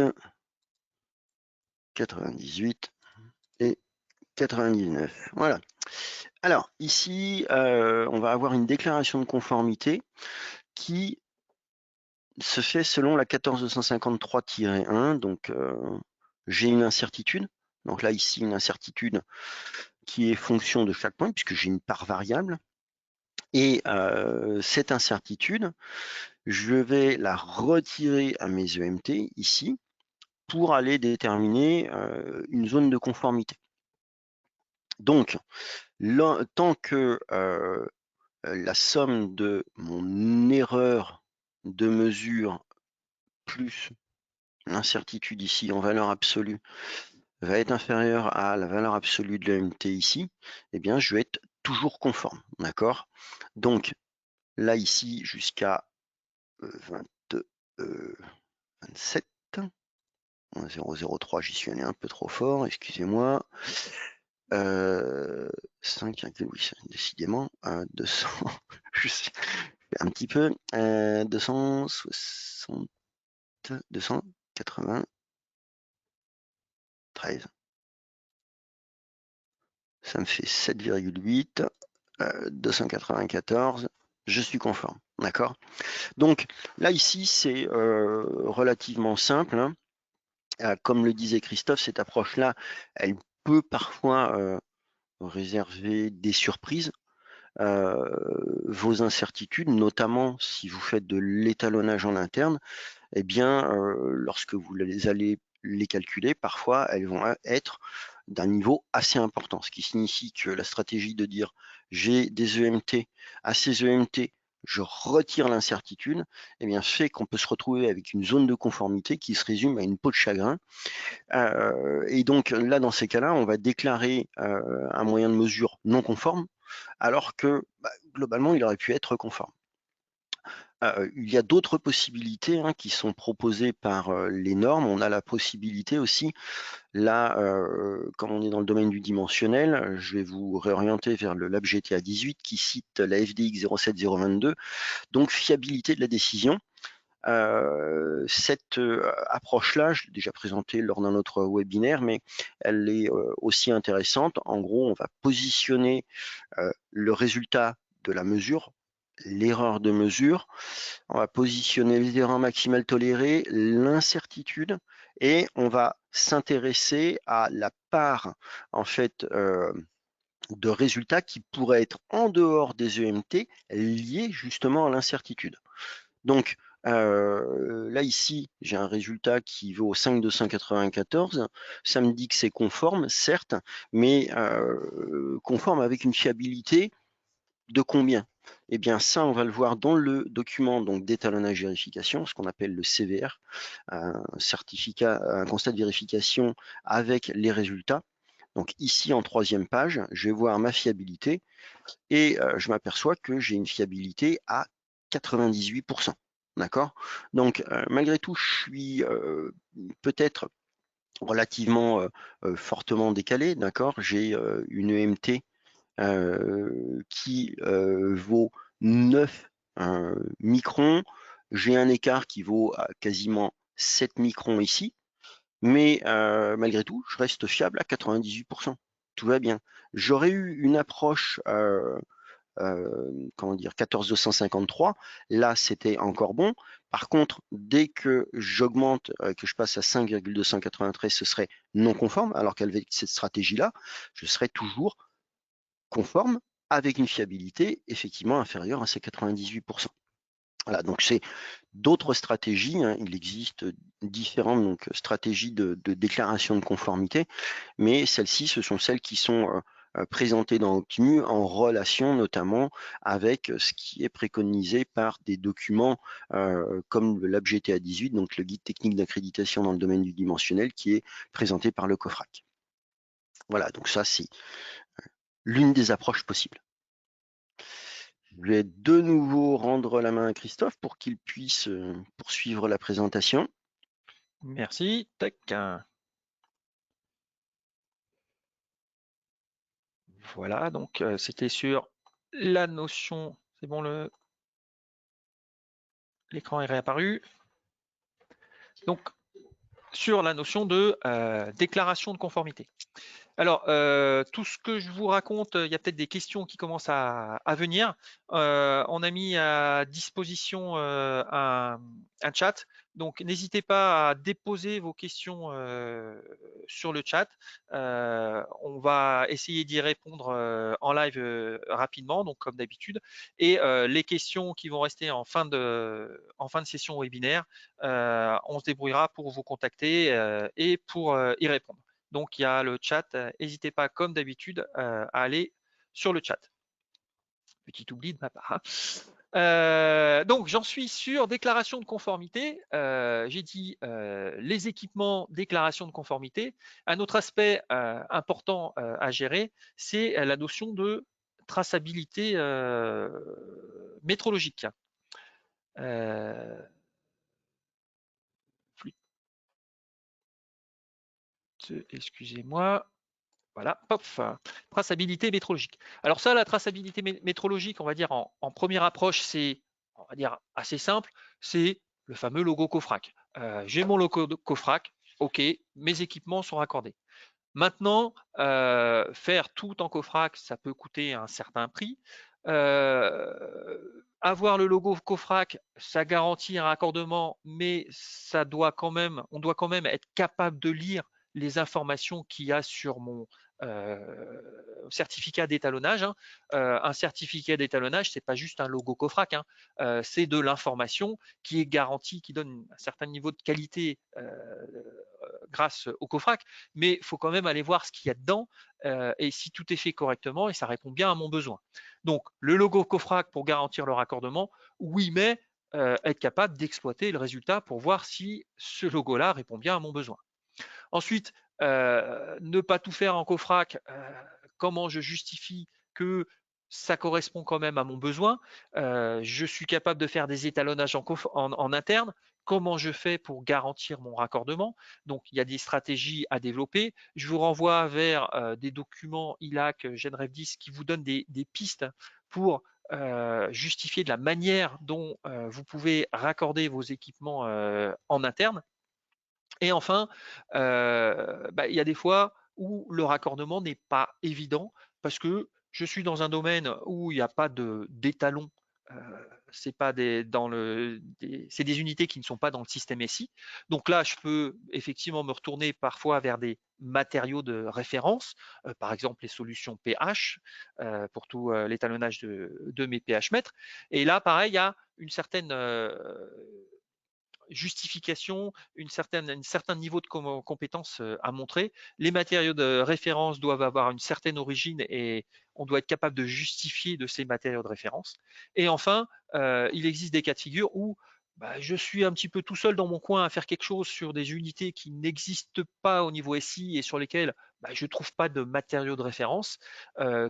98 et 99. Voilà. Alors, ici, on va avoir une déclaration de conformité qui se fait selon la 14253-1. Donc, j'ai une incertitude. Donc là, ici, une incertitude qui est fonction de chaque point, puisque j'ai une part variable. Et cette incertitude, je vais la retirer à mes EMT, ici, pour aller déterminer une zone de conformité. Donc, tant que la somme de mon erreur de mesure plus l'incertitude ici en valeur absolue va être inférieure à la valeur absolue de l'EMT ici, eh bien, je vais être toujours conforme, d'accord? Donc, là, ici, jusqu'à 27, 003, j'y suis allé un peu trop fort, excusez-moi. 5, oui, décidément, 200, je sais, un petit peu, 260, 293. Ça me fait 7,8, 294, je suis conforme, d'accord? Donc là, ici, c'est relativement simple, hein. Comme le disait Christophe, cette approche-là, elle peut parfois réserver des surprises. Vos incertitudes, notamment si vous faites de l'étalonnage en interne, eh bien, lorsque vous allez les calculer, parfois elles vont être d'un niveau assez important, ce qui signifie que la stratégie de dire j'ai des EMT, à ces EMT, je retire l'incertitude, eh bien, fait qu'on peut se retrouver avec une zone de conformité qui se résume à une peau de chagrin. Et donc là, dans ces cas-là, on va déclarer un moyen de mesure non conforme, alors que globalement, il aurait pu être conforme. Il y a d'autres possibilités hein, qui sont proposées par les normes. On a la possibilité aussi, là, comme on est dans le domaine du dimensionnel, je vais vous réorienter vers le Lab GTA 18 qui cite la FDX 07022, donc fiabilité de la décision. Cette approche-là, je l'ai déjà présentée lors d'un autre webinaire, mais elle est aussi intéressante. En gros, on va positionner le résultat de la mesure, l'erreur de mesure, on va positionner les erreurs maximales tolérées, l'incertitude, et on va s'intéresser à la part en fait de résultats qui pourraient être en dehors des EMT liés justement à l'incertitude. Donc là ici, j'ai un résultat qui vaut 5,294. Ça me dit que c'est conforme, certes, mais conforme avec une fiabilité de combien? Eh bien, ça, on va le voir dans le document donc d'étalonnage vérification, ce qu'on appelle le CVR, un certificat, un constat de vérification avec les résultats. Donc ici, en troisième page, je vais voir ma fiabilité et je m'aperçois que j'ai une fiabilité à 98%. D'accord? Donc, malgré tout, je suis peut-être relativement fortement décalé. D'accord? J'ai une EMT qui vaut 9 microns. J'ai un écart qui vaut quasiment 7 microns ici, mais malgré tout, je reste fiable à 98%. Tout va bien. J'aurais eu une approche comment dire, 14253, là c'était encore bon. Par contre, dès que j'augmente, que je passe à 5,293, ce serait non conforme, alors qu'avec cette stratégie-là, je serais toujours conforme avec une fiabilité effectivement inférieure à ces 98%. Voilà, donc c'est d'autres stratégies, hein, il existe différentes donc, stratégies de déclaration de conformité, mais celles-ci, ce sont celles qui sont présentées dans Optimu en relation notamment avec ce qui est préconisé par des documents comme le Lab GTA 18, donc le guide technique d'accréditation dans le domaine du dimensionnel qui est présenté par le COFRAC. Voilà, donc ça c'est l'une des approches possibles. Je vais de nouveau rendre la main à Christophe pour qu'il puisse poursuivre la présentation. Merci. Tac. Voilà, donc c'était sur la notion, c'est bon, L'écran est réapparu. Donc, sur la notion de déclaration de conformité. Alors, tout ce que je vous raconte, il y a peut-être des questions qui commencent à venir. On a mis à disposition un chat, donc n'hésitez pas à déposer vos questions sur le chat. On va essayer d'y répondre en live rapidement, donc comme d'habitude. Et les questions qui vont rester en fin de session webinaire, on se débrouillera pour vous contacter et pour y répondre. Donc, il y a le chat. N'hésitez pas, comme d'habitude, à aller sur le chat. Petit oubli de ma part. Donc, j'en suis sur déclaration de conformité. J'ai dit les équipements, déclaration de conformité. Un autre aspect important à gérer, c'est la notion de traçabilité métrologique. Excusez-moi. Voilà, pof, traçabilité métrologique. Alors ça, la traçabilité métrologique, on va dire en première approche, c'est, on va dire, assez simple, c'est le fameux logo COFRAC. J'ai mon logo de COFRAC, ok, mes équipements sont raccordés. Maintenant, faire tout en COFRAC, ça peut coûter un certain prix. Avoir le logo COFRAC, ça garantit un raccordement, mais ça doit quand même, on doit quand même être capable de lire les informations qu'il y a sur mon certificat d'étalonnage. Hein. Un certificat d'étalonnage, c'est pas juste un logo COFRAC, hein. C'est de l'information qui est garantie, qui donne un certain niveau de qualité grâce au COFRAC, mais il faut quand même aller voir ce qu'il y a dedans et si tout est fait correctement et ça répond bien à mon besoin. Donc, le logo COFRAC pour garantir le raccordement, oui, mais être capable d'exploiter le résultat pour voir si ce logo-là répond bien à mon besoin. Ensuite, ne pas tout faire en COFRAC, comment je justifie que ça correspond quand même à mon besoin. Je suis capable de faire des étalonnages en interne. Comment je fais pour garantir mon raccordement? Donc, il y a des stratégies à développer. Je vous renvoie vers des documents ILAC, GenRev 10 qui vous donnent des pistes pour justifier de la manière dont vous pouvez raccorder vos équipements en interne. Et enfin, il y a des fois où le raccordement n'est pas évident parce que je suis dans un domaine où il n'y a pas d'étalons. C'est pas c'est des unités qui ne sont pas dans le système SI. Donc là, je peux effectivement me retourner parfois vers des matériaux de référence, par exemple les solutions PH pour tout l'étalonnage de mes PH mètres. Et là, pareil, il y a une certaine justification, un certain niveau de compétence à montrer. Les matériaux de référence doivent avoir une certaine origine et on doit être capable de justifier de ces matériaux de référence. Et enfin, il existe des cas de figure où je suis un petit peu tout seul dans mon coin à faire quelque chose sur des unités qui n'existent pas au niveau SI et sur lesquelles je ne trouve pas de matériaux de référence.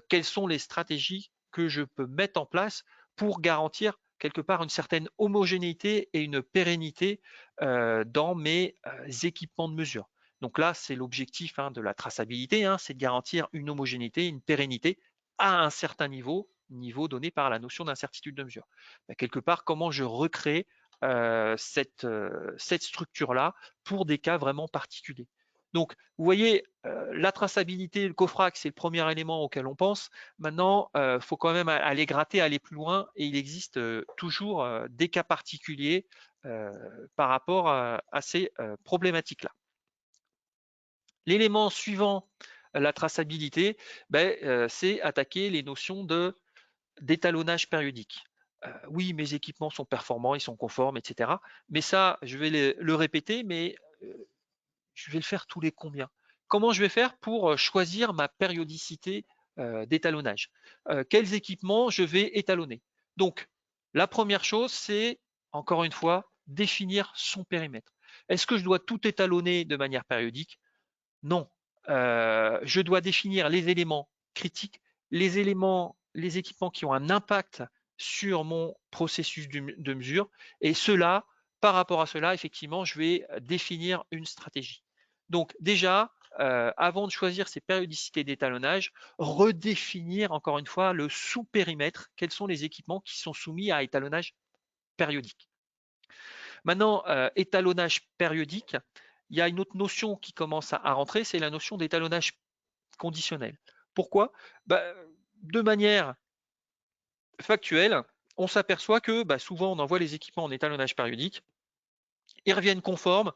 Quelles sont les stratégies que je peux mettre en place pour garantir quelque part une certaine homogénéité et une pérennité dans mes équipements de mesure. Donc là, c'est l'objectif de la traçabilité, c'est de garantir une homogénéité, une pérennité à un certain niveau donné par la notion d'incertitude de mesure. Quelque part, comment je recrée cette structure-là pour des cas vraiment particuliers. Donc, vous voyez, la traçabilité, le COFRAC, c'est le premier élément auquel on pense. Maintenant, il faut quand même aller gratter, aller plus loin, et il existe toujours des cas particuliers par rapport à ces problématiques-là. L'élément suivant la traçabilité, c'est attaquer les notions d'étalonnage périodique. Oui, mes équipements sont performants, ils sont conformes, etc. Mais ça, je vais le répéter, mais je vais le faire tous les combien? Comment je vais faire pour choisir ma périodicité d'étalonnage? Quels équipements je vais étalonner? Donc, la première chose, c'est, encore une fois, définir son périmètre. Est-ce que je dois tout étalonner de manière périodique? Non. Je dois définir les éléments critiques, les équipements qui ont un impact sur mon processus de mesure, et cela, par rapport à cela, effectivement, je vais définir une stratégie. Donc déjà, avant de choisir ces périodicités d'étalonnage, redéfinir encore une fois le sous-périmètre, quels sont les équipements qui sont soumis à étalonnage périodique. Maintenant, étalonnage périodique, il y a une autre notion qui commence à rentrer, c'est la notion d'étalonnage conditionnel. Pourquoi? De manière factuelle, on s'aperçoit que souvent on envoie les équipements en étalonnage périodique, ils reviennent conformes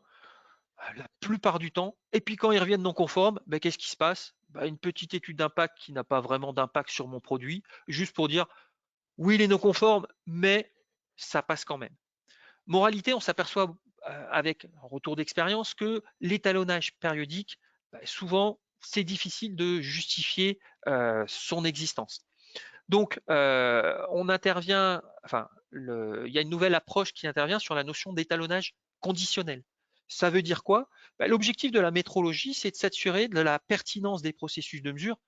la plupart du temps, et puis quand ils reviennent non conformes, qu'est-ce qui se passe? Une petite étude d'impact qui n'a pas vraiment d'impact sur mon produit, juste pour dire oui, il est non conforme, mais ça passe quand même. Moralité, on s'aperçoit avec un retour d'expérience que l'étalonnage périodique, souvent, c'est difficile de justifier son existence. Donc, on intervient, enfin, il y a une nouvelle approche qui intervient sur la notion d'étalonnage conditionnel. Ça veut dire quoi? L'objectif de la métrologie, c'est de s'assurer de la pertinence des processus de mesure,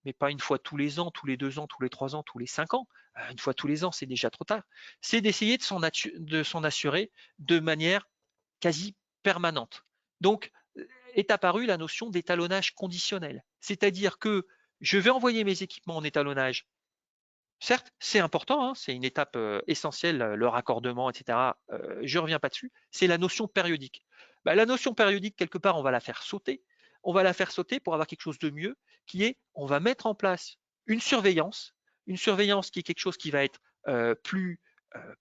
mais pas une fois tous les ans, tous les 2 ans, tous les 3 ans, tous les 5 ans. Une fois tous les ans, c'est déjà trop tard. C'est d'essayer de s'en assurer de manière quasi permanente. Donc, est apparue la notion d'étalonnage conditionnel. C'est-à-dire que je vais envoyer mes équipements en étalonnage. Certes, c'est important, hein, c'est une étape essentielle, le raccordement, etc. Je ne reviens pas dessus. C'est la notion périodique. La notion périodique, quelque part, on va la faire sauter. On va la faire sauter pour avoir quelque chose de mieux, qui est, on va mettre en place une surveillance qui est quelque chose qui va être plus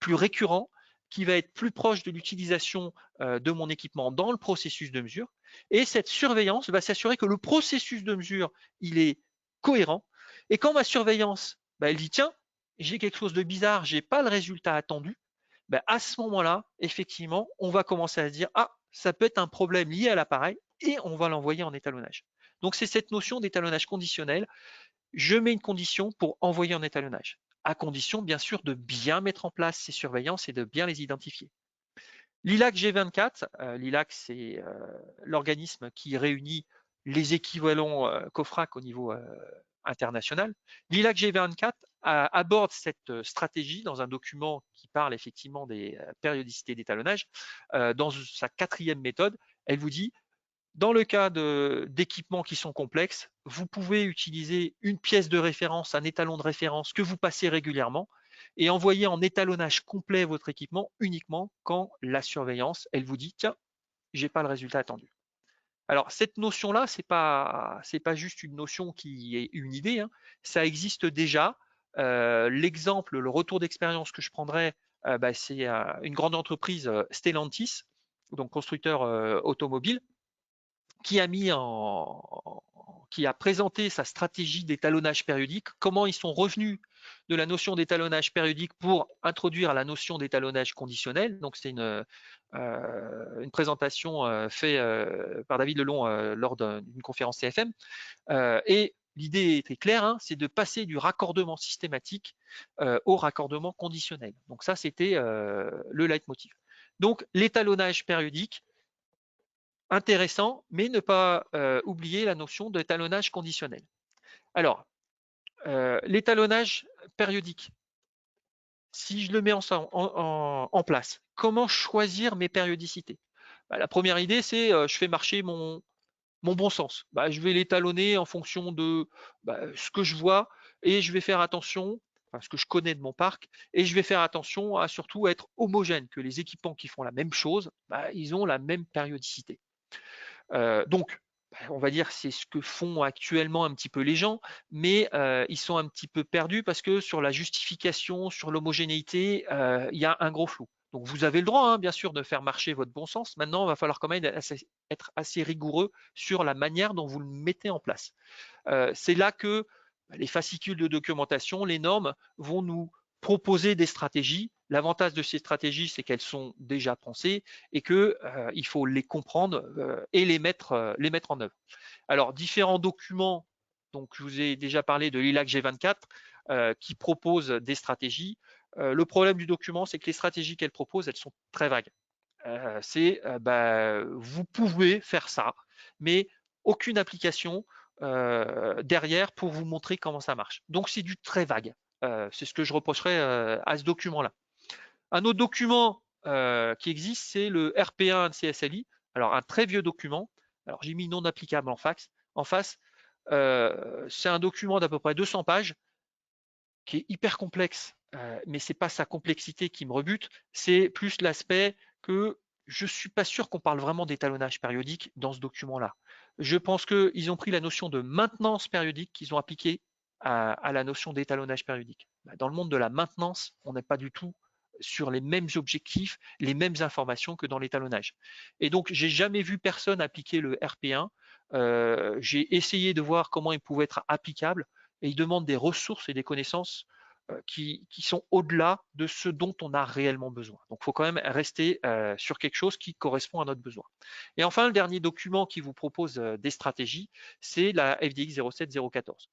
récurrent, qui va être plus proche de l'utilisation de mon équipement dans le processus de mesure. Et cette surveillance va s'assurer que le processus de mesure, il est cohérent. Et quand ma surveillance, elle dit tiens, j'ai quelque chose de bizarre, j'ai pas le résultat attendu, à ce moment-là, effectivement, on va commencer à se dire ah, ça peut être un problème lié à l'appareil et on va l'envoyer en étalonnage. Donc c'est cette notion d'étalonnage conditionnel. Je mets une condition pour envoyer en étalonnage, à condition bien sûr de bien mettre en place ces surveillances et de bien les identifier. L'ILAC G24, l'ILAC c'est l'organisme qui réunit les équivalents COFRAC au niveau international. L'ILAC G24 aborde cette stratégie dans un document qui parle effectivement des périodicités d'étalonnage. Dans sa 4e méthode, elle vous dit dans le cas d'équipements qui sont complexes, vous pouvez utiliser une pièce de référence, un étalon de référence que vous passez régulièrement et envoyer en étalonnage complet votre équipement uniquement quand la surveillance, elle vous dit tiens, j'ai pas le résultat attendu. Alors cette notion-là, c'est pas juste une notion qui est une idée, hein. Ça existe déjà. L'exemple, le retour d'expérience que je prendrais, c'est une grande entreprise, Stellantis, donc constructeur automobile, qui a présenté sa stratégie d'étalonnage périodique, comment ils sont revenus de la notion d'étalonnage périodique pour introduire la notion d'étalonnage conditionnel. Donc c'est une présentation faite par David Lelon lors d'une conférence CFM. Et l'idée était claire, hein, c'est de passer du raccordement systématique au raccordement conditionnel. Donc ça, c'était le leitmotiv. Donc l'étalonnage périodique, intéressant, mais ne pas oublier la notion d'étalonnage conditionnel. Alors, l'étalonnage périodique, si je le mets en place, comment choisir mes périodicités? La première idée, c'est je fais marcher mon bon sens. Je vais l'étalonner en fonction de ce que je vois et je vais faire attention, enfin, ce que je connais de mon parc, et je vais faire attention à surtout être homogène, que les équipements qui font la même chose, ils ont la même périodicité. Donc, on va dire c'est ce que font actuellement un petit peu les gens, mais ils sont un petit peu perdus parce que sur la justification, sur l'homogénéité, il y a un gros flou. Donc vous avez le droit, hein, bien sûr, de faire marcher votre bon sens. Maintenant, il va falloir quand même être assez rigoureux sur la manière dont vous le mettez en place. C'est là que les fascicules de documentation, les normes, vont nous proposer des stratégies. L'avantage de ces stratégies, c'est qu'elles sont déjà pensées et qu'il faut les comprendre et les mettre en œuvre. Alors, différents documents, donc je vous ai déjà parlé de l'ILAC G24 qui propose des stratégies. Le problème du document, c'est que les stratégies qu'elle propose, elles sont très vagues. Vous pouvez faire ça, mais aucune application derrière pour vous montrer comment ça marche. Donc c'est du très vague. C'est ce que je reprocherais à ce document-là. Un autre document qui existe, c'est le RP1 de CSLI. Alors un très vieux document. Alors j'ai mis non applicable en face. C'est un document d'à peu près 200 pages qui est hyper complexe, mais c'est pas sa complexité qui me rebute, c'est plus l'aspect que je ne suis pas sûr qu'on parle vraiment d'étalonnage périodique dans ce document-là. Je pense qu'ils ont pris la notion de maintenance périodique qu'ils ont appliquée à la notion d'étalonnage périodique. Dans le monde de la maintenance, on n'est pas du tout sur les mêmes objectifs, les mêmes informations que dans l'étalonnage. Et donc, j'ai jamais vu personne appliquer le RP1. J'ai essayé de voir comment il pouvait être applicable et il demande des ressources et des connaissances qui sont au-delà de ce dont on a réellement besoin. Donc, il faut quand même rester sur quelque chose qui correspond à notre besoin. Et enfin, le dernier document qui vous propose des stratégies, c'est la FDX 07014.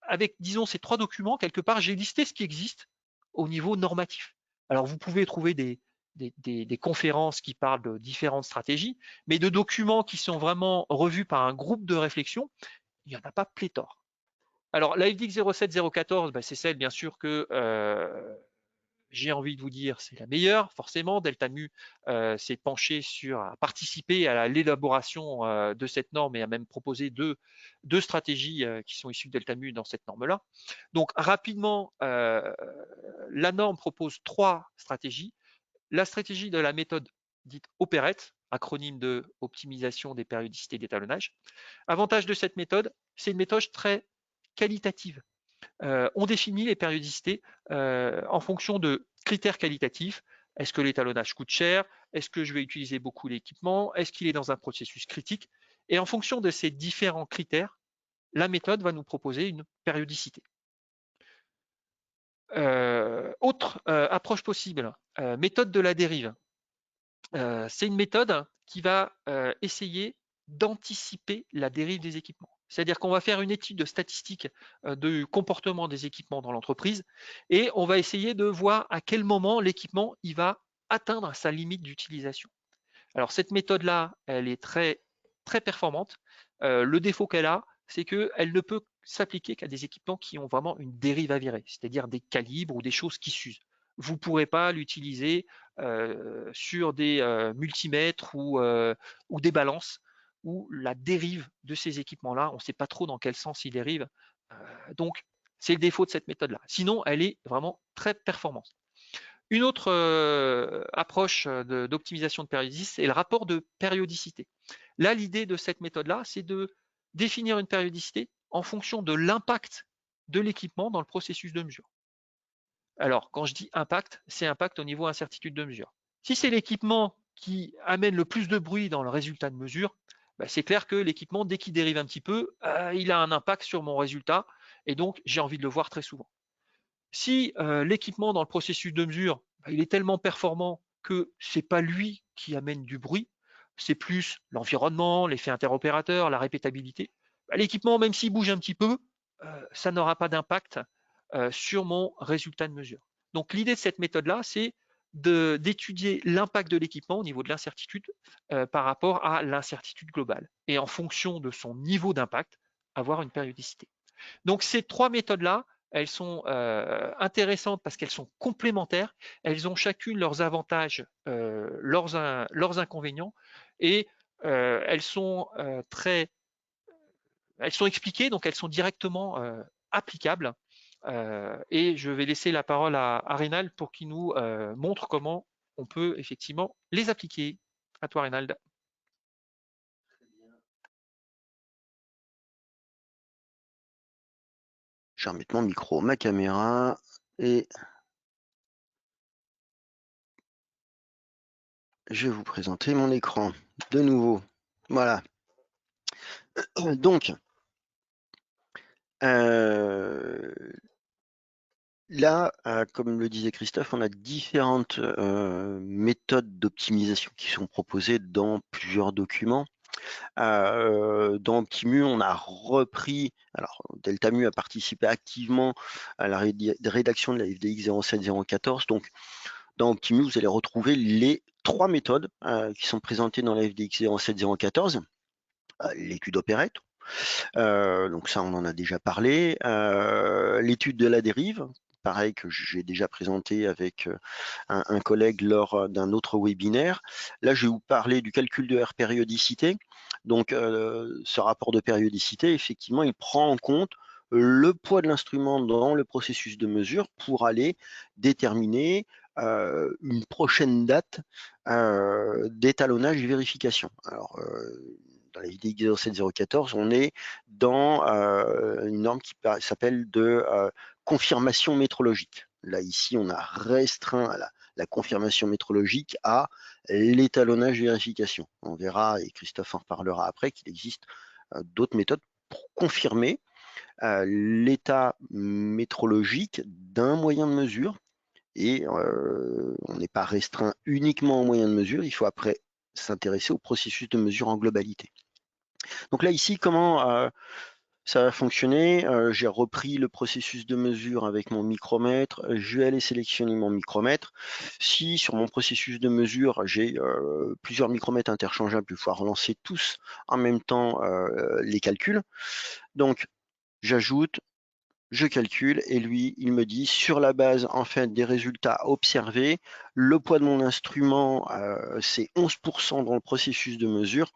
Avec, disons, ces trois documents, quelque part, j'ai listé ce qui existe au niveau normatif. Alors, vous pouvez trouver des conférences qui parlent de différentes stratégies, mais de documents qui sont vraiment revus par un groupe de réflexion, il n'y en a pas pléthore. Alors, la FDX 07014, c'est celle, bien sûr, que j'ai envie de vous dire, c'est la meilleure, forcément. Delta Mu s'est penché a participé à l'élaboration de cette norme et a même proposé deux stratégies qui sont issues de Delta Mu dans cette norme-là. Donc, rapidement, la norme propose trois stratégies. La stratégie de la méthode dite opérette, acronyme de optimisation des périodicités d'étalonnage. Avantage de cette méthode, c'est une méthode très qualitative. On définit les périodicités en fonction de critères qualitatifs. Est-ce que l'étalonnage coûte cher? Est-ce que je vais utiliser beaucoup l'équipement? Est-ce qu'il est dans un processus critique? Et en fonction de ces différents critères, la méthode va nous proposer une périodicité. Autre approche possible, méthode de la dérive. C'est une méthode qui va essayer d'anticiper la dérive des équipements. C'est-à-dire qu'on va faire une étude statistique du comportement des équipements dans l'entreprise et on va essayer de voir à quel moment l'équipement il va atteindre sa limite d'utilisation. Alors cette méthode-là, elle est très, très performante. Le défaut qu'elle a, c'est qu'elle ne peut s'appliquer qu'à des équipements qui ont vraiment une dérive avérée, c'est-à-dire des calibres ou des choses qui s'usent. Vous ne pourrez pas l'utiliser sur des multimètres ou des balances où la dérive de ces équipements-là, on ne sait pas trop dans quel sens ils dérivent. Donc, c'est le défaut de cette méthode-là. Sinon, elle est vraiment très performante. Une autre approche d'optimisation de périodicité, c'est le rapport de périodicité. Là, l'idée de cette méthode-là, c'est de définir une périodicité en fonction de l'impact de l'équipement dans le processus de mesure. Alors, quand je dis impact, c'est impact au niveau incertitude de mesure. Si c'est l'équipement qui amène le plus de bruit dans le résultat de mesure, c'est clair que l'équipement, dès qu'il dérive un petit peu, il a un impact sur mon résultat et donc j'ai envie de le voir très souvent. Si l'équipement dans le processus de mesure, il est tellement performant que ce n'est pas lui qui amène du bruit, c'est plus l'environnement, l'effet interopérateur, la répétabilité. L'équipement, même s'il bouge un petit peu, ça n'aura pas d'impact sur mon résultat de mesure. Donc l'idée de cette méthode-là, c'est d'étudier l'impact de l'équipement au niveau de l'incertitude par rapport à l'incertitude globale. Et en fonction de son niveau d'impact, avoir une périodicité. Donc ces trois méthodes-là, elles sont intéressantes parce qu'elles sont complémentaires, elles ont chacune leurs avantages, leurs inconvénients, et elles sont expliquées, donc elles sont directement applicables. Et je vais laisser la parole à Reynald pour qu'il nous montre comment on peut effectivement les appliquer. À toi, Reynald. Je vais remettre mon micro, ma caméra et je vais vous présenter mon écran de nouveau. Voilà. Donc, là, comme le disait Christophe, on a différentes méthodes d'optimisation qui sont proposées dans plusieurs documents. Dans Optimu, on a repris, alors Delta Mu a participé activement à la rédaction de la FDX 07014. Donc, dans Optimu, vous allez retrouver les trois méthodes qui sont présentées dans la FDX 07014. L'étude opérette, donc ça on en a déjà parlé. L'étude de la dérive, pareil, que j'ai déjà présenté avec un collègue lors d'un autre webinaire. Là, je vais vous parler du calcul de R périodicité. Donc, ce rapport de périodicité, effectivement, il prend en compte le poids de l'instrument dans le processus de mesure pour aller déterminer une prochaine date d'étalonnage et vérification. Alors, dans la vidéo ISO 7014, on est dans une norme qui s'appelle de confirmation métrologique. Là, ici, on a restreint la confirmation métrologique à l'étalonnage et vérification. On verra, et Christophe en reparlera après, qu'il existe d'autres méthodes pour confirmer l'état métrologique d'un moyen de mesure. Et on n'est pas restreint uniquement aux moyens de mesure, il faut après s'intéresser au processus de mesure en globalité. Donc là, ici, comment ça va fonctionner? J'ai repris le processus de mesure avec mon micromètre, je vais aller sélectionner mon micromètre. Si sur mon processus de mesure, j'ai plusieurs micromètres interchangeables, je vais pouvoir relancer tous en même temps les calculs. Donc, j'ajoute, je calcule et lui, il me dit sur la base en fait des résultats observés, le poids de mon instrument, c'est 11% dans le processus de mesure.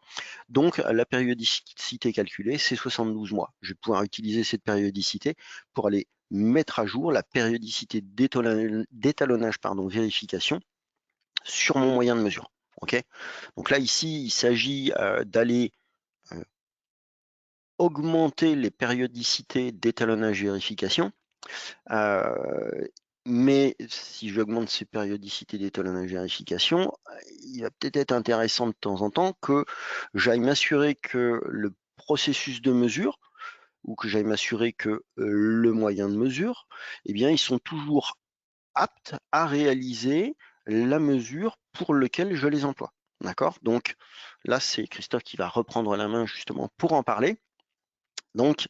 Donc, la périodicité calculée, c'est 72 mois. Je vais pouvoir utiliser cette périodicité pour aller mettre à jour la périodicité d'étalonnage, vérification sur mon moyen de mesure. Okay, donc là, ici, il s'agit d'aller augmenter les périodicités d'étalonnage vérification. Mais si j'augmente ces périodicités d'étalonnage vérification, il va peut-être être intéressant de temps en temps que j'aille m'assurer que le processus de mesure ou que j'aille m'assurer que le moyen de mesure, eh bien, ils sont toujours aptes à réaliser la mesure pour laquelle je les emploie. D'accord? Donc là, c'est Christophe qui va reprendre la main justement pour en parler. Donc,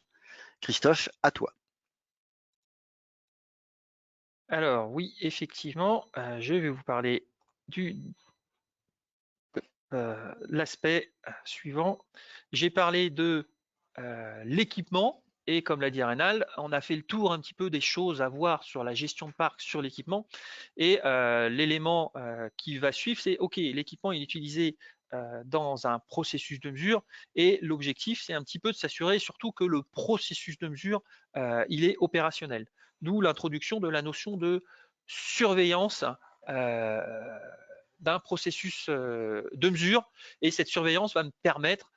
Christophe, à toi. Alors oui, effectivement, je vais vous parler de l'aspect suivant. J'ai parlé de l'équipement et comme l'a dit Rénal, on a fait le tour un petit peu des choses à voir sur la gestion de parc sur l'équipement et l'élément qui va suivre, c'est OK, l'équipement est utilisé dans un processus de mesure et l'objectif, c'est un petit peu de s'assurer surtout que le processus de mesure, il est opérationnel. D'où l'introduction de la notion de surveillance d'un processus de mesure et cette surveillance va me permettre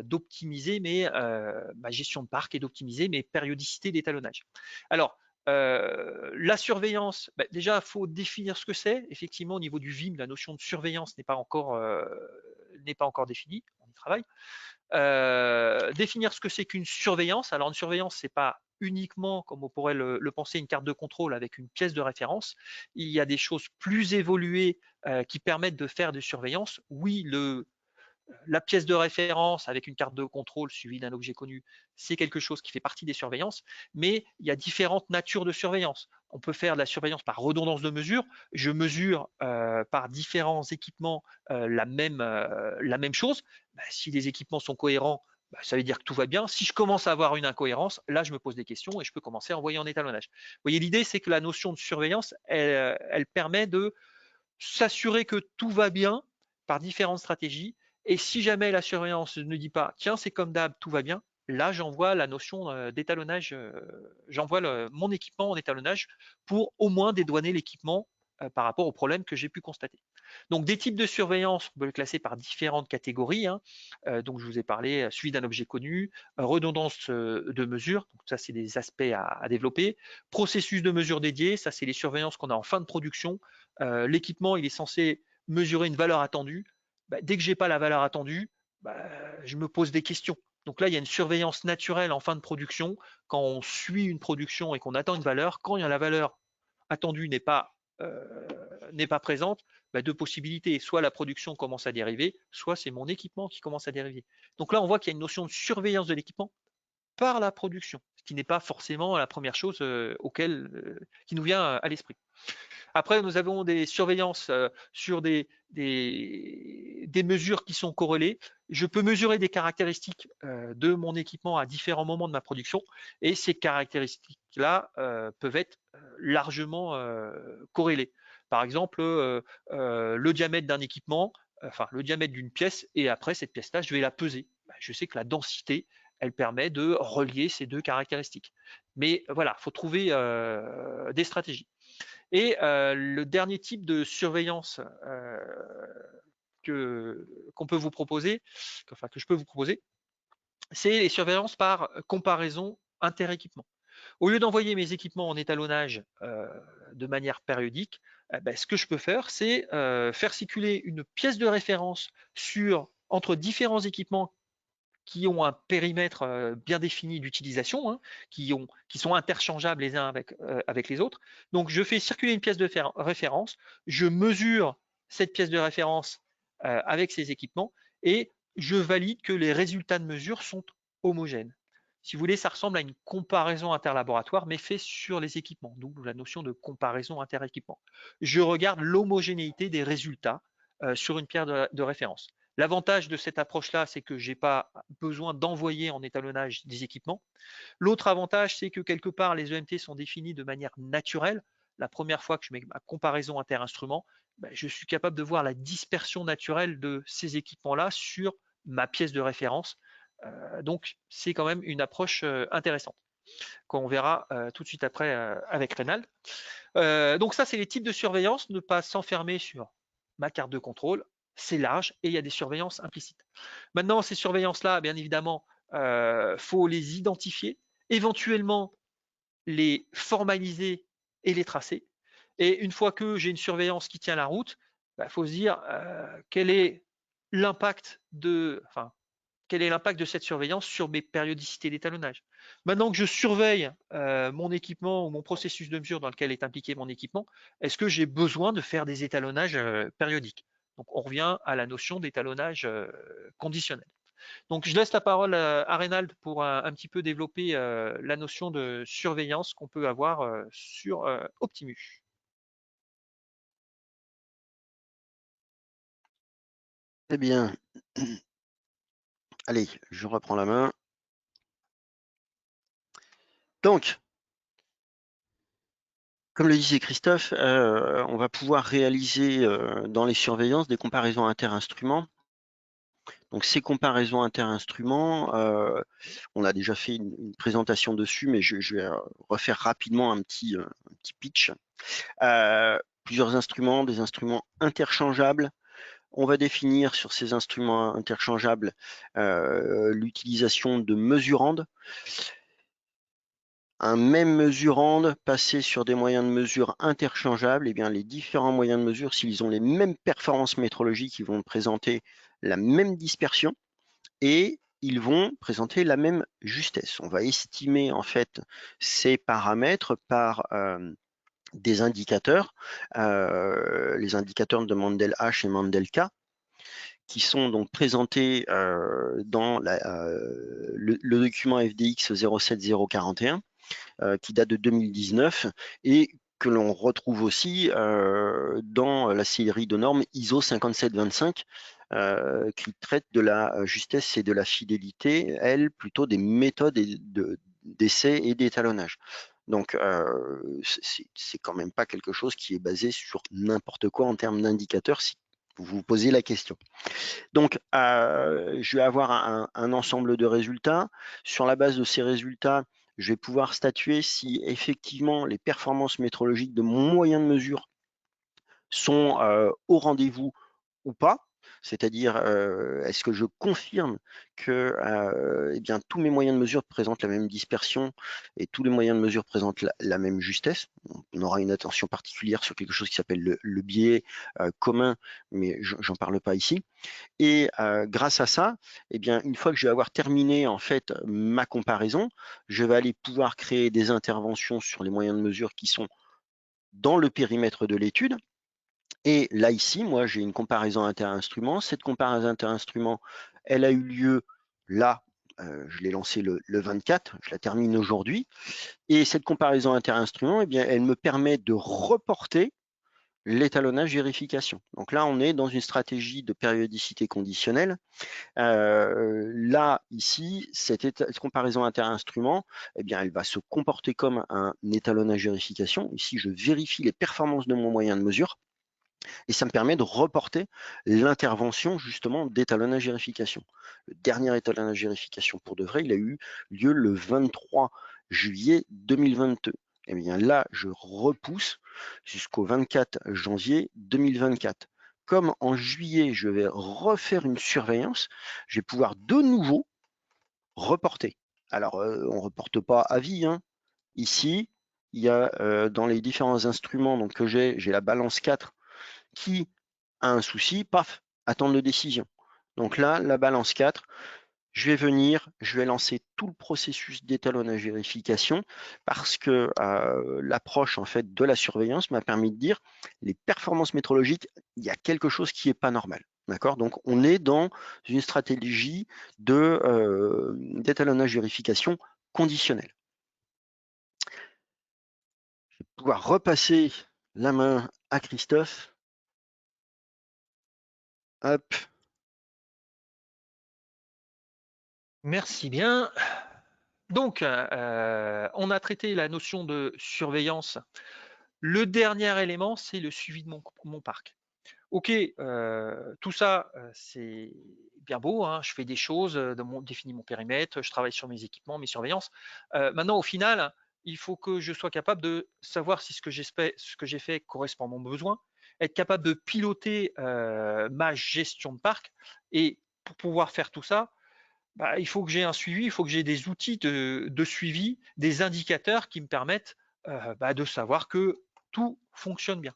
d'optimiser ma gestion de parc et d'optimiser mes périodicités d'étalonnage. Alors, la surveillance, déjà, il faut définir ce que c'est. Effectivement, au niveau du VIM, la notion de surveillance n'est pas encore définie. On y travaille. Définir ce que c'est qu'une surveillance. Alors, une surveillance, c'est pas uniquement, comme on pourrait le penser, une carte de contrôle avec une pièce de référence. Il y a des choses plus évoluées qui permettent de faire des surveillances. Oui, la pièce de référence avec une carte de contrôle suivie d'un objet connu, c'est quelque chose qui fait partie des surveillances, mais il y a différentes natures de surveillance. On peut faire de la surveillance par redondance de mesure. Je mesure par différents équipements la même chose. Si les équipements sont cohérents, ça veut dire que tout va bien. Si je commence à avoir une incohérence, là, je me pose des questions et je peux commencer à envoyer en étalonnage. Vous voyez, l'idée, c'est que la notion de surveillance, elle permet de s'assurer que tout va bien par différentes stratégies. Et si jamais la surveillance ne dit pas, tiens, c'est comme d'hab, tout va bien, là, j'envoie la notion d'étalonnage, j'envoie mon équipement en étalonnage pour au moins dédouaner l'équipement par rapport au problème que j'ai pu constater. Donc, des types de surveillance, on peut le classer par différentes catégories. Donc, je vous ai parlé, suivi d'un objet connu, redondance de mesure, donc ça, c'est des aspects à développer. Processus de mesure dédié, ça, c'est les surveillances qu'on a en fin de production. L'équipement, il est censé mesurer une valeur attendue. Dès que j'ai pas la valeur attendue, je me pose des questions. Donc là, il y a une surveillance naturelle en fin de production. Quand on suit une production et qu'on attend une valeur, quand la valeur attendue n'est pas présente, deux possibilités. Soit la production commence à dériver, soit c'est mon équipement qui commence à dériver. Donc là, on voit qu'il y a une notion de surveillance de l'équipement par la production, ce qui n'est pas forcément la première chose qui nous vient à l'esprit. Après, nous avons des surveillances sur des mesures qui sont corrélées. Je peux mesurer des caractéristiques de mon équipement à différents moments de ma production et ces caractéristiques-là peuvent être largement corrélées. Par exemple, le diamètre d'un équipement, enfin le diamètre d'une pièce et après cette pièce-là, je vais la peser. Je sais que la densité, elle permet de relier ces deux caractéristiques. Mais voilà, il faut trouver des stratégies. Et le dernier type de surveillance qu'on peut vous proposer, enfin que je peux vous proposer, c'est les surveillances par comparaison inter-équipement. Au lieu d'envoyer mes équipements en étalonnage de manière périodique, ce que je peux faire, c'est faire circuler une pièce de référence entre différents équipements qui ont un périmètre bien défini d'utilisation, hein, qui sont interchangeables les uns avec les autres. Donc, je fais circuler une pièce de référence, je mesure cette pièce de référence avec ces équipements et je valide que les résultats de mesure sont homogènes. Si vous voulez, ça ressemble à une comparaison interlaboratoire, mais fait sur les équipements, d'où la notion de comparaison inter-équipement. Je regarde l'homogénéité des résultats sur une pierre de référence. L'avantage de cette approche-là, c'est que je n'ai pas besoin d'envoyer en étalonnage des équipements. L'autre avantage, c'est que quelque part, les EMT sont définis de manière naturelle. La première fois que je mets ma comparaison inter-instrument, je suis capable de voir la dispersion naturelle de ces équipements-là sur ma pièce de référence. Donc, c'est quand même une approche intéressante, qu'on verra tout de suite après avec Reynald. Donc ça, c'est les types de surveillance, ne pas s'enfermer sur ma carte de contrôle, c'est large et il y a des surveillances implicites. Maintenant, ces surveillances-là, bien évidemment, faut les identifier, éventuellement les formaliser et les tracer. Et une fois que j'ai une surveillance qui tient la route, faut se dire quel est l'impact de cette surveillance sur mes périodicités d'étalonnage. Maintenant que je surveille mon équipement ou mon processus de mesure dans lequel est impliqué mon équipement, est-ce que j'ai besoin de faire des étalonnages périodiques? Donc on revient à la notion d'étalonnage conditionnel. Donc je laisse la parole à Reynald pour un petit peu développer la notion de surveillance qu'on peut avoir sur Optimus. Eh bien, allez, je reprends la main. Donc, comme le disait Christophe, on va pouvoir réaliser dans les surveillances des comparaisons inter-instruments. Donc ces comparaisons inter-instruments, on a déjà fait une présentation dessus, mais je vais refaire rapidement un petit pitch. Plusieurs instruments, des instruments interchangeables. On va définir sur ces instruments interchangeables l'utilisation de mesurandes. Un même mesurande passé sur des moyens de mesure interchangeables, eh bien, les différents moyens de mesure, s'ils ont les mêmes performances métrologiques, ils vont présenter la même dispersion et ils vont présenter la même justesse. On va estimer en fait ces paramètres par des indicateurs, les indicateurs de Mendel H et Mendel K, qui sont donc présentés dans le document FDX 07041. Qui date de 2019 et que l'on retrouve aussi dans la série de normes ISO 5725 qui traite de la justesse et de la fidélité, elle, plutôt des méthodes d'essai et d'étalonnage. Donc, c'est quand même pas quelque chose qui est basé sur n'importe quoi en termes d'indicateurs, si vous vous posez la question. Donc, je vais avoir un ensemble de résultats. Sur la base de ces résultats, je vais pouvoir statuer si effectivement les performances métrologiques de mon moyen de mesure sont au rendez-vous ou pas. C'est-à-dire, est-ce que je confirme que eh bien, tous mes moyens de mesure présentent la même dispersion et tous les moyens de mesure présentent la même justesse. On aura une attention particulière sur quelque chose qui s'appelle le biais commun, mais j'en parle pas ici. Et grâce à ça, eh bien, une fois que je vais avoir terminé en fait ma comparaison, je vais aller pouvoir créer des interventions sur les moyens de mesure qui sont dans le périmètre de l'étude. Et là, ici, moi, j'ai une comparaison inter-instruments. Cette comparaison inter-instruments, elle a eu lieu là, je l'ai lancée le 24, je la termine aujourd'hui. Et cette comparaison inter-instruments, eh bien, elle me permet de reporter l'étalonnage vérification. Donc là, on est dans une stratégie de périodicité conditionnelle. Là, ici, cette comparaison inter-instruments, eh bien, elle va se comporter comme un étalonnage vérification. Ici, je vérifie les performances de mon moyen de mesure. Et ça me permet de reporter l'intervention justement d'étalonnage vérification. Le dernier étalonnage vérification pour de vrai, il a eu lieu le 23 juillet 2022. Eh bien là, je repousse jusqu'au 24 janvier 2024. Comme en juillet, je vais refaire une surveillance, je vais pouvoir de nouveau reporter. Alors, on ne reporte pas à vie, hein. Ici, il y a dans les différents instruments donc, que j'ai la balance 4 qui a un souci, paf, attendre de décision. Donc là, la balance 4, je vais venir, je vais lancer tout le processus d'étalonnage vérification parce que l'approche en fait de la surveillance m'a permis de dire les performances métrologiques, il y a quelque chose qui n'est pas normal. D'accord? Donc on est dans une stratégie d'étalonnage vérification conditionnelle. Je vais pouvoir repasser la main à Christophe. Hop. Merci bien. Donc, on a traité la notion de surveillance. Le dernier élément, c'est le suivi de mon parc. Ok, tout ça, c'est bien beau, hein, je fais des choses, définis mon périmètre, je travaille sur mes équipements, mes surveillances. Maintenant, au final, il faut que je sois capable de savoir si ce que j'ai fait correspond à mon besoin, être capable de piloter ma gestion de parc. Et pour pouvoir faire tout ça, bah, il faut que j'ai un suivi, il faut que j'ai des outils de suivi, des indicateurs qui me permettent bah, de savoir que tout fonctionne bien.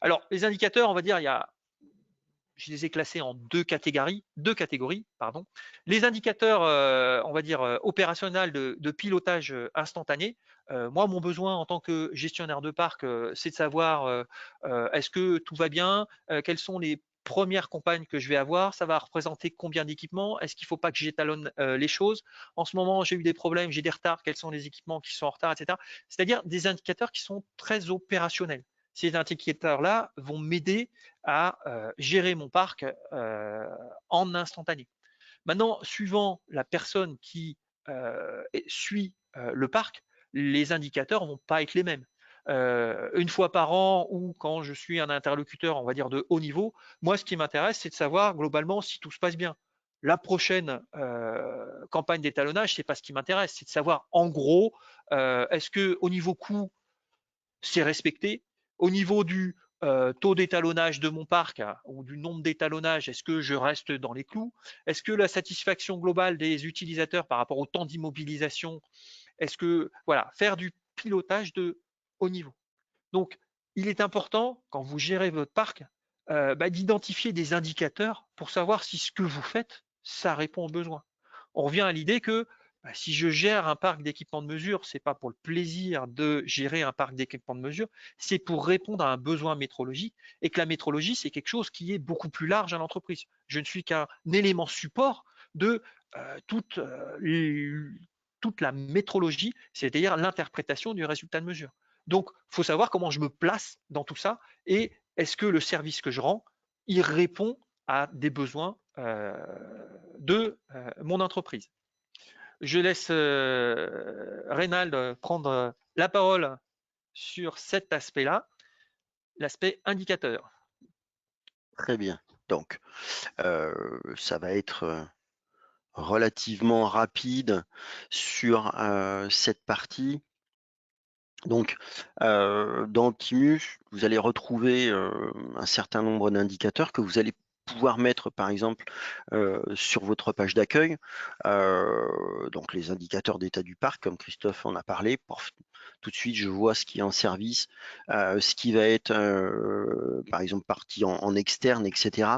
Alors, les indicateurs, on va dire, je les ai classés en deux catégories. Pardon. Les indicateurs, on va dire, opérationnels de pilotage instantané. Moi, mon besoin en tant que gestionnaire de parc, c'est de savoir est-ce que tout va bien, quelles sont les premières campagnes que je vais avoir, ça va représenter combien d'équipements, est-ce qu'il ne faut pas que j'étalonne les choses. En ce moment, j'ai eu des problèmes, j'ai des retards, quels sont les équipements qui sont en retard, etc. C'est-à-dire des indicateurs qui sont très opérationnels. Ces indicateurs-là vont m'aider à gérer mon parc en instantané. Maintenant, suivant la personne qui suit le parc, les indicateurs ne vont pas être les mêmes. Une fois par an ou quand je suis un interlocuteur, on va dire, de haut niveau, moi, ce qui m'intéresse, c'est de savoir globalement si tout se passe bien. La prochaine campagne d'étalonnage, c'est pas ce qui m'intéresse, c'est de savoir en gros, est-ce que au niveau coût, c'est respecté. Au niveau du taux d'étalonnage de mon parc ou du nombre d'étalonnages, est-ce que je reste dans les clous? Est-ce que la satisfaction globale des utilisateurs par rapport au temps d'immobilisation, est-ce que, voilà, faire du pilotage de haut niveau. Donc, il est important, quand vous gérez votre parc, bah, d'identifier des indicateurs pour savoir si ce que vous faites, ça répond aux besoins. On revient à l'idée que bah, si je gère un parc d'équipements de mesure, ce n'est pas pour le plaisir de gérer un parc d'équipements de mesure, c'est pour répondre à un besoin métrologique et que la métrologie, c'est quelque chose qui est beaucoup plus large à l'entreprise. Je ne suis qu'un élément support de toute la métrologie, c'est-à-dire l'interprétation du résultat de mesure. Donc, il faut savoir comment je me place dans tout ça et est-ce que le service que je rends, il répond à des besoins de mon entreprise. Je laisse Reynald prendre la parole sur cet aspect-là, l'aspect indicateur. Très bien. Donc, ça va être relativement rapide sur cette partie. Donc, dans Optimus, vous allez retrouver un certain nombre d'indicateurs que vous allez pouvoir mettre, par exemple, sur votre page d'accueil. Donc, les indicateurs d'état du parc, comme Christophe en a parlé. Tout de suite, je vois ce qui est en service, ce qui va être, par exemple, parti en externe, etc.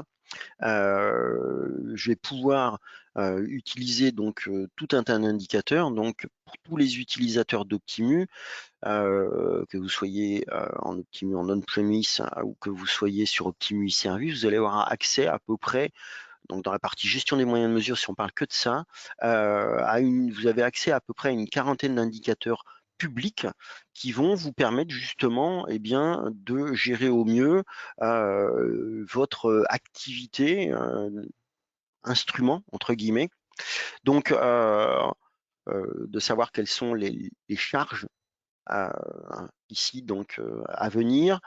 Je vais pouvoir utiliser donc tout un tas d'indicateurs. Donc, pour tous les utilisateurs d'Optimus, que vous soyez en Optimus en on-premise ou que vous soyez sur Optimus Service, vous allez avoir accès à peu près, donc dans la partie gestion des moyens de mesure, si on parle que de ça, vous avez accès à peu près à une quarantaine d'indicateurs publics qui vont vous permettre justement bien, de gérer au mieux votre activité instrument, entre guillemets. Donc, de savoir quelles sont les charges ici donc à venir,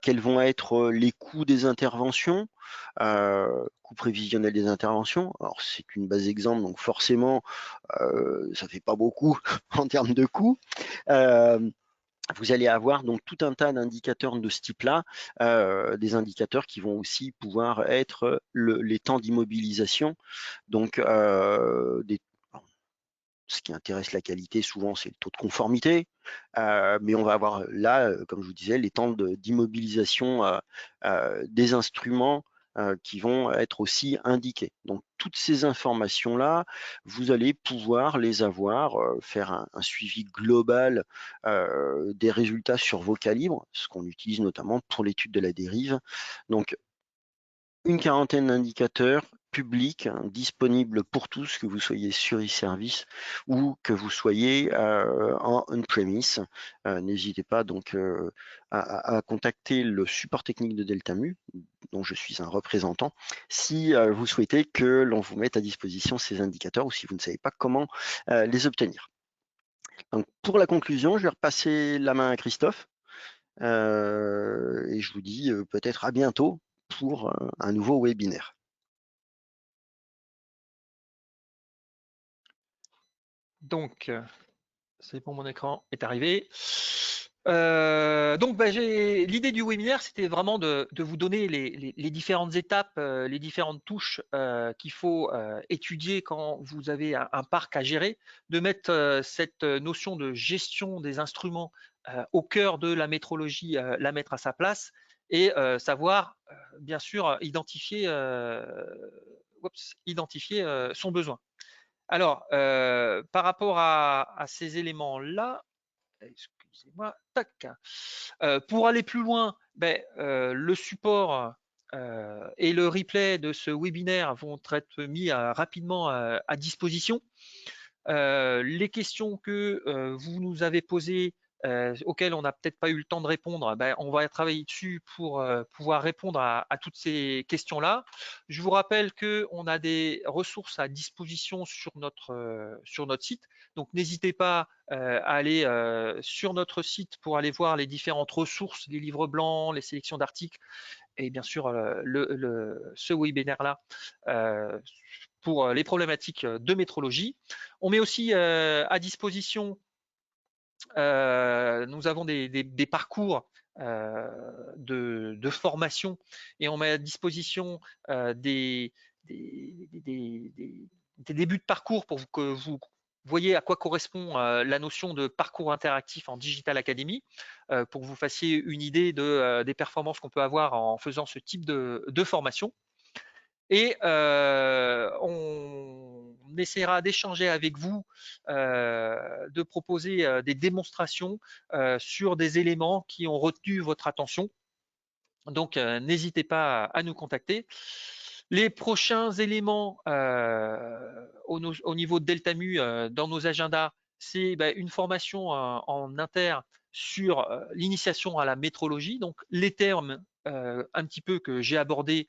quels vont être les coûts des interventions, coûts prévisionnels des interventions. Alors c'est une base exemple, donc forcément ça fait pas beaucoup en termes de coûts. vous allez avoir donc tout un tas d'indicateurs de ce type-là, des indicateurs qui vont aussi pouvoir être les temps d'immobilisation, donc ce qui intéresse la qualité souvent c'est le taux de conformité, mais on va avoir là, comme je vous disais, les temps d'immobilisation des instruments qui vont être aussi indiqués. Donc toutes ces informations-là, vous allez pouvoir les avoir, faire un suivi global des résultats sur vos calibres, ce qu'on utilise notamment pour l'étude de la dérive. Donc une quarantaine d'indicateurs publics disponibles pour tous, que vous soyez sur e-service ou que vous soyez en on-premise. N'hésitez pas donc à contacter le support technique de Deltamu, dont je suis un représentant, si vous souhaitez que l'on vous mette à disposition ces indicateurs ou si vous ne savez pas comment les obtenir. Donc, pour la conclusion, je vais repasser la main à Christophe et je vous dis peut-être à bientôt pour un nouveau webinaire. Donc, c'est bon, mon écran est arrivé. Donc, l'idée du webinaire, c'était vraiment de vous donner les différentes étapes, les différentes touches qu'il faut étudier quand vous avez un parc à gérer, de mettre cette notion de gestion des instruments au cœur de la métrologie, la mettre à sa place et savoir, bien sûr, identifier son besoin. Alors, par rapport à ces éléments-là, excusez-moi, tac. Pour aller plus loin, le support et le replay de ce webinaire vont être mis rapidement à disposition. Les questions que vous nous avez posées, auxquelles on n'a peut-être pas eu le temps de répondre, on va travailler dessus pour pouvoir répondre à toutes ces questions-là. Je vous rappelle qu'on a des ressources à disposition sur notre site, donc n'hésitez pas à aller sur notre site pour aller voir les différentes ressources, les livres blancs, les sélections d'articles et bien sûr ce webinaire-là pour les problématiques de métrologie. On met aussi à disposition, nous avons des parcours de formation et on met à disposition des débuts de parcours pour que vous voyez à quoi correspond la notion de parcours interactif en Digital Academy, pour que vous fassiez une idée des performances qu'on peut avoir en faisant ce type de formation. Et on essaiera d'échanger avec vous, de proposer des démonstrations sur des éléments qui ont retenu votre attention. Donc, n'hésitez pas à nous contacter. Les prochains éléments au niveau de Deltamu dans nos agendas, c'est une formation en inter sur l'initiation à la métrologie, donc les termes un petit peu que j'ai abordés,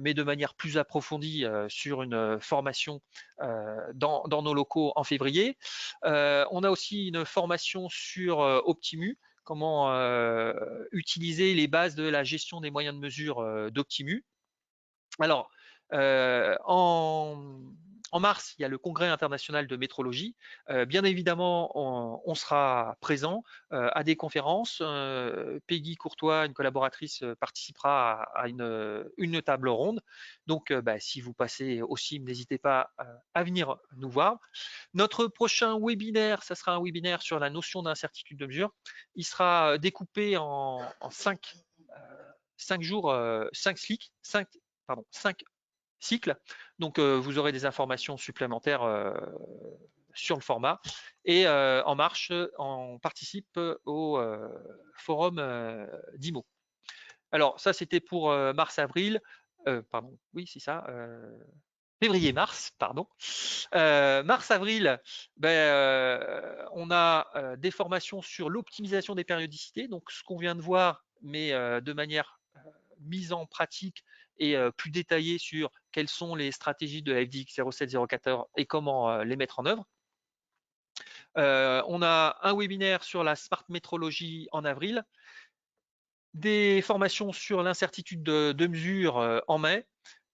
mais de manière plus approfondie sur une formation dans nos locaux en février. On a aussi une formation sur Optimu, comment utiliser les bases de la gestion des moyens de mesure d'Optimu. Alors, en mars, il y a le Congrès international de métrologie. Bien évidemment, on sera présent à des conférences. Peggy Courtois, une collaboratrice, participera à une table ronde. Donc, si vous passez aussi, n'hésitez pas à venir nous voir. Notre prochain webinaire, ça sera un webinaire sur la notion d'incertitude de mesure. Il sera découpé en 5 jours, 5 cycles. Donc, vous aurez des informations supplémentaires sur le format. Et En marche, on participe au forum d'IMO. Alors, ça, c'était pour mars-avril. Pardon, oui, c'est ça. Février-mars, pardon. Mars-avril, on a des formations sur l'optimisation des périodicités, donc ce qu'on vient de voir, mais de manière mise en pratique et plus détaillée sur quelles sont les stratégies de FDX 07014 et comment les mettre en œuvre. On a un webinaire sur la smart métrologie en avril, des formations sur l'incertitude de mesure en mai,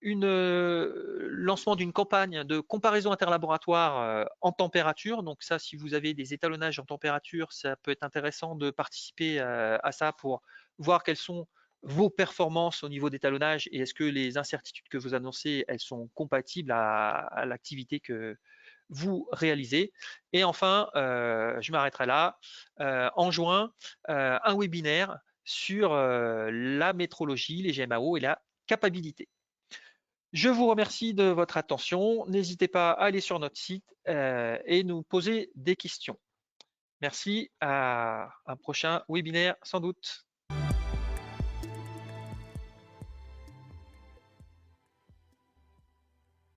lancement d'une campagne de comparaison interlaboratoire en température. Donc ça, si vous avez des étalonnages en température, ça peut être intéressant de participer à ça pour voir quelles sont vos performances au niveau d'étalonnage et est-ce que les incertitudes que vous annoncez, elles sont compatibles à l'activité que vous réalisez. Et enfin, je m'arrêterai là. En juin, un webinaire sur la métrologie, les GMAO et la capacité. Je vous remercie de votre attention. N'hésitez pas à aller sur notre site et nous poser des questions. Merci, à un prochain webinaire sans doute.